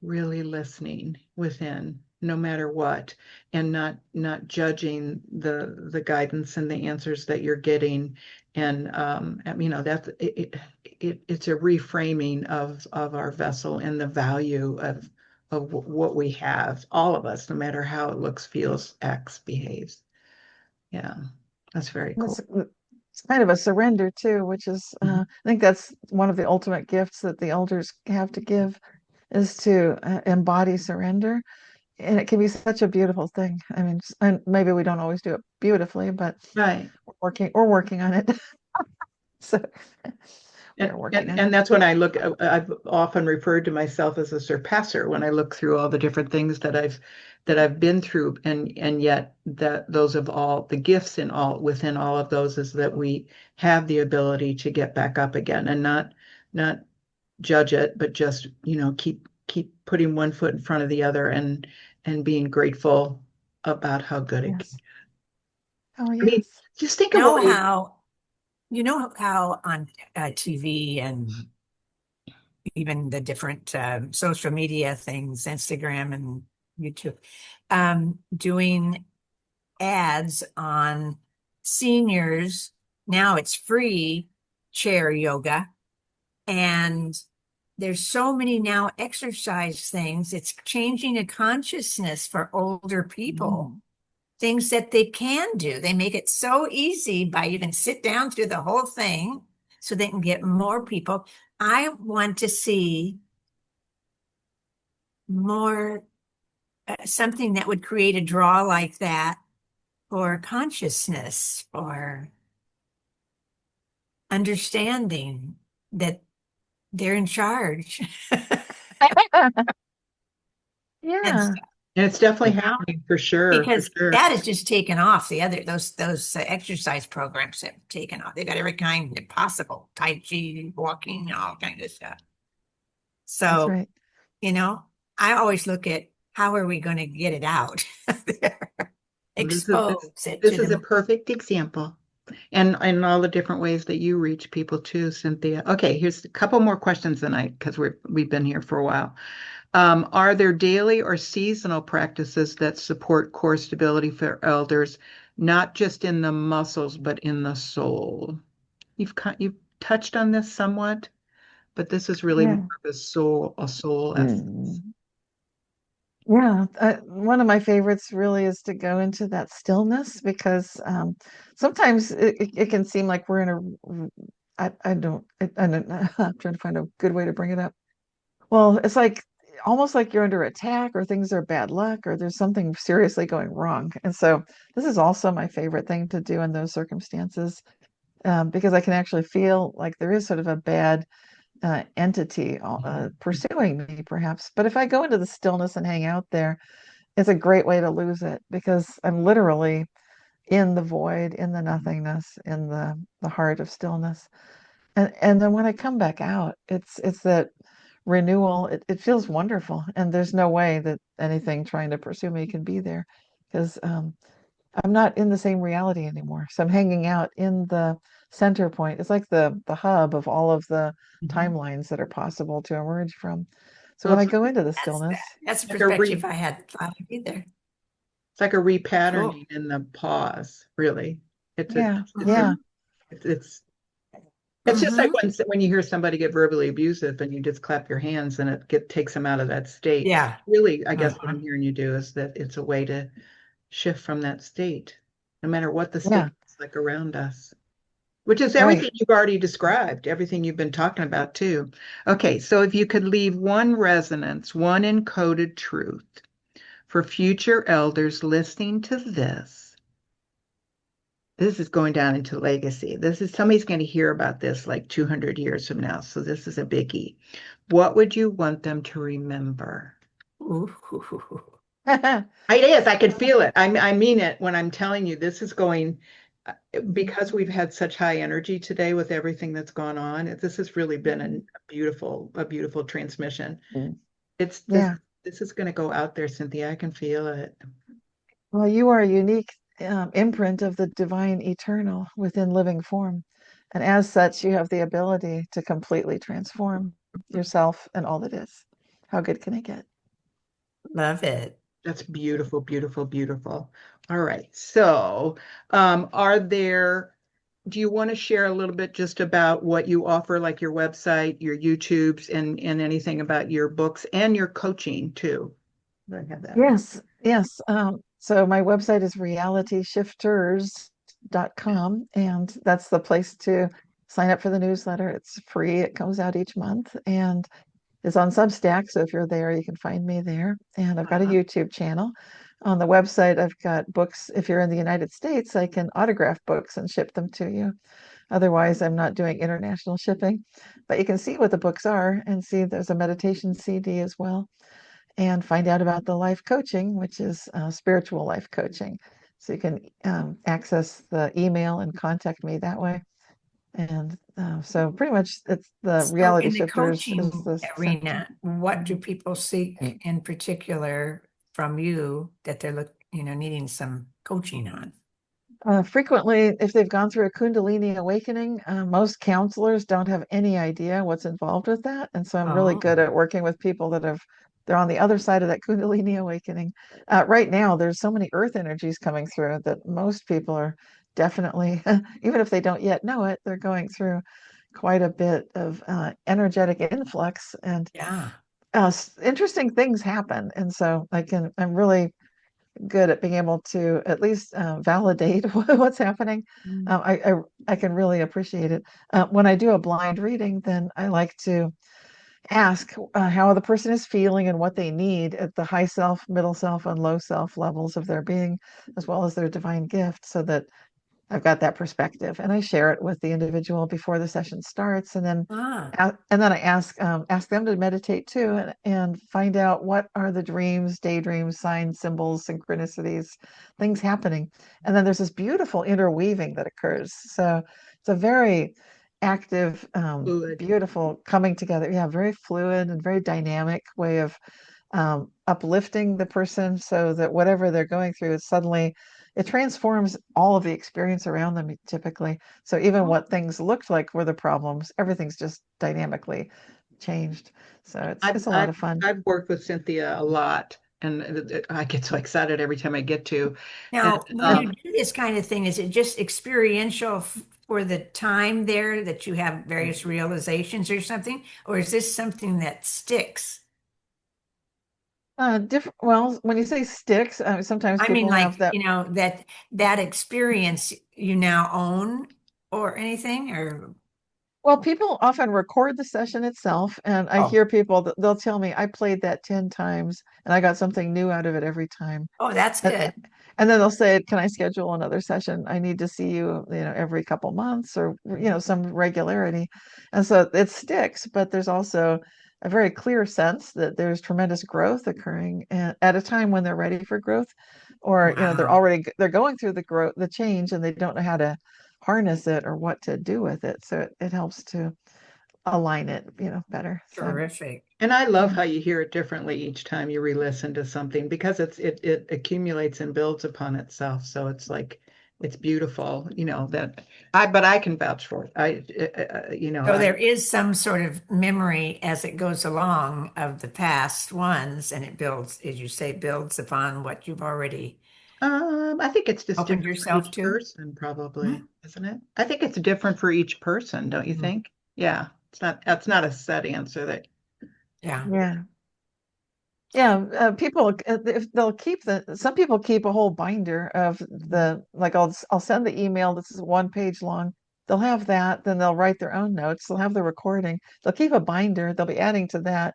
really listening within, no matter what, and not judging the guidance and the answers that you're getting. And that's it's a reframing of our vessel and the value of what we have, all of us, no matter how it looks, feels, acts, behaves. Yeah, that's very And cool. it's kind of a surrender too, which is, Mhm. I think that's one of the ultimate gifts that the elders have to give is to embody surrender. And it can be such a beautiful thing. I mean, and maybe we don't always do it beautifully, but Right. we're working on it. So we And, are working and on it. and that's when I look, I've often referred to myself as a surpasser when I look through all the different things that I've been through, and yet that those of all the gifts in all within all of those is that we have the ability to get back up again and not judge it, but just, keep putting one foot in front of the other and being grateful about how good it can. Yes. Oh, I mean, yes. just think of what know we. how on TV and even the different social media things, Instagram and YouTube, doing ads on seniors. Now it's free chair yoga. And there's so many now exercise things. It's changing a consciousness for older people things that they can do. They make it so easy by you can sit down through the whole thing so they can get more people. I want to see more something that would create a draw like that for consciousness, for understanding that they're in charge. And Yeah. And it's definitely you know, happening for sure, for because sure. that has just taken off. The other those exercise programs have taken off. They got every kind of possible, Tai Chi, walking, all kinds of stuff. That's So, right. you know, I always look at how are we going to get it out there, This is expose this, it to this is a them. perfect example. And all the different ways that you reach people too, Cynthia. Okay, here's a couple more questions tonight because we've been here for a while. Are there daily or seasonal practices that support core stability for elders, not just in the muscles, but in the soul? You've touched on this somewhat, but this is really more Yeah. of a soul essence. Mm. Yeah, one of my favorites really is to go into that stillness because sometimes it can seem like we're in I don't know, I'm trying to find a good way to bring it up. Well, it's like almost like you're under attack or things are bad luck or there's something seriously going wrong. And so this is also my favorite thing to do in those circumstances because I can actually feel like there is sort of a bad entity pursuing me, perhaps. But if I go into the stillness and hang out there, it's a great way to lose it because I'm literally in the void, in the nothingness, in the heart of stillness. And then when I come back out, it's that renewal. It feels wonderful. And there's no way that anything trying to pursue me can be there because I'm not in the same reality anymore. So I'm hanging out in the center point. It's like the hub of all of the Mhm. timelines that are possible to emerge from. So So when I it's go into the That's that. stillness, That's a like a perspective re I had thought of either. it's like a Cool. repatterning in the pause, really. It's a yeah, it's a yeah, Mm-hmm. it's it's it's just like Mm-hmm. when you hear somebody get verbally abusive and you just clap your hands and takes them out of that state. Yeah. Really, I guess what Uh-huh. I'm hearing you do is that it's a way to shift from that state, no matter what the yeah, state is like around us, which is right. everything you've already described, everything you've been talking about too. Okay, so if you could leave one resonance, one encoded truth for future elders listening to this is going down into legacy. This is somebody's going to hear about this like 200 years from now. So this is a biggie. What would you want them to remember? Ooh. It is. I can feel it. I mean it when I'm telling you this is going because we've had such high energy today with everything that's gone on. This has really been a beautiful transmission. It's this Yeah. this is going to go out there, Cynthia. I can feel it. Well, you are a unique imprint of the divine eternal within living form. And as such, you have the ability to completely transform yourself and all that is. How good can it get? Love it. That's beautiful, beautiful, beautiful. All right. So, do you want to share a little bit just about what you offer, like your website, your YouTubes, and anything about your books and your coaching too? I have that. Yes, yes. So my website is realityshifters.com, and that's the place to sign up for the newsletter. It's free. It comes out each month and it's on Substack. So if you're there, you can find me there. And I've got a Uh-huh. YouTube channel. On the website, I've got books. If you're in the United States, I can autograph books and ship them to you. Otherwise, I'm not doing international shipping. But you can see what the books are and see there's a meditation CD as well and find out about the life coaching, which is spiritual life coaching. So you can access the email and contact me that way. And so pretty much it's the So reality in the shifters is coaching the center. arena, what do Mhm. people seek in particular from you that they're needing some coaching on? Frequently, if they've gone through a Kundalini awakening, most counselors don't have any idea what's involved with that. And so I'm really good Oh, at working with people they're on the other side of that Kundalini awakening. Right now, there's so many earth energies coming through that most people are definitely, even if they don't yet know it, they're going through quite a bit of energetic influx and yeah. interesting things happen. And so I'm really good at being able to at least validate what's happening. I can really appreciate it. When I do a blind reading, then I like to ask how the person is feeling and what they need at the high self, middle self, and low self levels of their being, as well as their divine gift, so that I've got that perspective, and I share it with the individual before the session starts, and then Ah, I ask them to meditate too, and find out what are the dreams, daydreams, signs, symbols, synchronicities, things happening, and then there's this beautiful interweaving that occurs. So it's a very active, Fluid. beautiful coming together. Yeah, very fluid and very dynamic way of uplifting the person so that whatever they're going through is suddenly it transforms all of the experience around them typically. So even what things looked like were the problems, everything's just dynamically changed. So I've it's a lot I've of fun. I've worked with Cynthia a lot, and I get so excited every time I get to. And now when you do this kind of thing, is it just experiential for the time there that you have various realizations or something, or is this something that sticks? Different. Well, when you say sticks, sometimes I mean, people like, have that. that experience you now own or anything, or Well, people often record the session itself, and I oh, hear people that they'll tell me I played that 10 times and I got something new out of it every time. oh, that's And, good. and then they'll say, "Can I schedule another session? I need to see you, every couple months or, some regularity." And so it sticks, but there's also a very clear sense that there's tremendous growth occurring at a time when they're ready for growth, or, Wow. they're going through the change, and they don't know how to harness it or what to do with it. So it helps to align it, better. So, Terrific. and I love yeah. how you hear it differently each time you re-listen to something because it accumulates and builds upon itself. So it's like it's beautiful, that but I can vouch for it. So there is some sort of memory as it goes along of the past ones, and it builds, as you say, builds upon what you've already I think it's just opened different for yourself each to. person, probably, Hmm? isn't it? I think it's different for each person, don't you Mhm. think? Yeah, that's not a set answer that. Yeah. Yeah. Yeah, people if they'll keep some people keep a whole binder of like I'll send the email. This is 1 page long. They'll have that, then they'll write their own notes. They'll have the recording. They'll keep a binder. They'll be adding to that,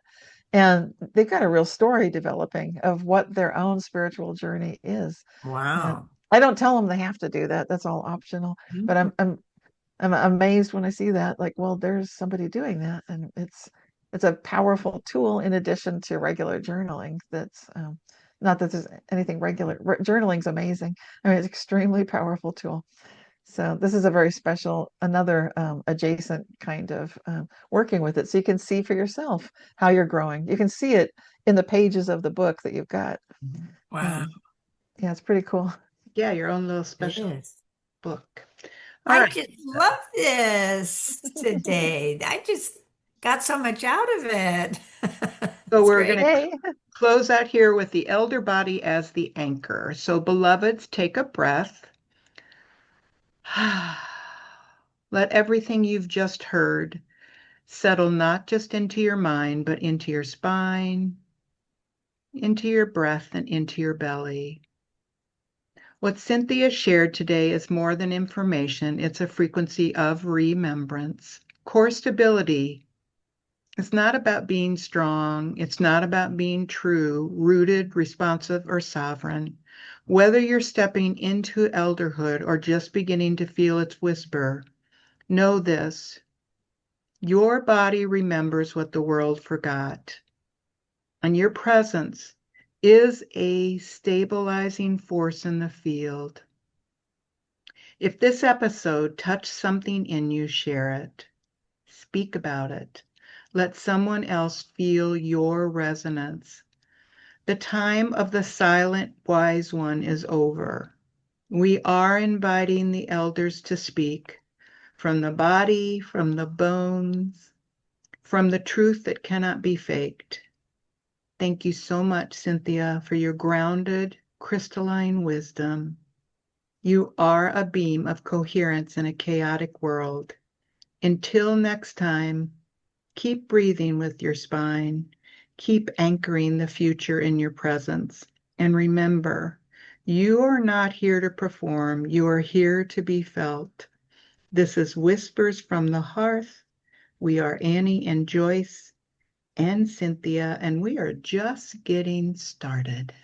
and they've got a real story developing of what their own spiritual journey is. And Wow. I don't tell them they have to do that. That's all optional. But Mhm. I'm amazed when I see that, like, well, there's somebody doing that, and it's a powerful tool in addition to regular journaling. That's not that there's anything regular. Journaling's amazing. I mean, it's extremely powerful tool. So this is a very special, another adjacent kind of working with it, so you can see for yourself how you're growing. You can see it in the pages of the book that you've got. Mhm. Wow. Um, yeah, it's pretty cool. Yeah, your own little It special is. book. All I right. just love this today. I just got so much out of it. So It's we're going great. to Yay. close out here with the elder body as the anchor. So, beloveds, take a breath. Let everything you've just heard settle not just into your mind, but into your spine, into your breath, and into your belly. What Cynthia shared today is more than information, it's a frequency of remembrance. Core stability is not about being strong, it's not about being true, rooted, responsive, or sovereign. Whether you're stepping into elderhood or just beginning to feel its whisper, know this: your body remembers what the world forgot, and your presence is a stabilizing force in the field. If this episode touched something in you, share it. Speak about it. Let someone else feel your resonance. The time of the silent wise one is over. We are inviting the elders to speak from the body, from the bones, from the truth that cannot be faked. Thank you so much, Cynthia, for your grounded, crystalline wisdom. You are a beam of coherence in a chaotic world. Until next time, keep breathing with your spine. Keep anchoring the future in your presence. And remember, You are not here to perform, you are here to be felt. This is Whispers from the Hearth. We are Annie and Joyce and Cynthia, and we are just getting started.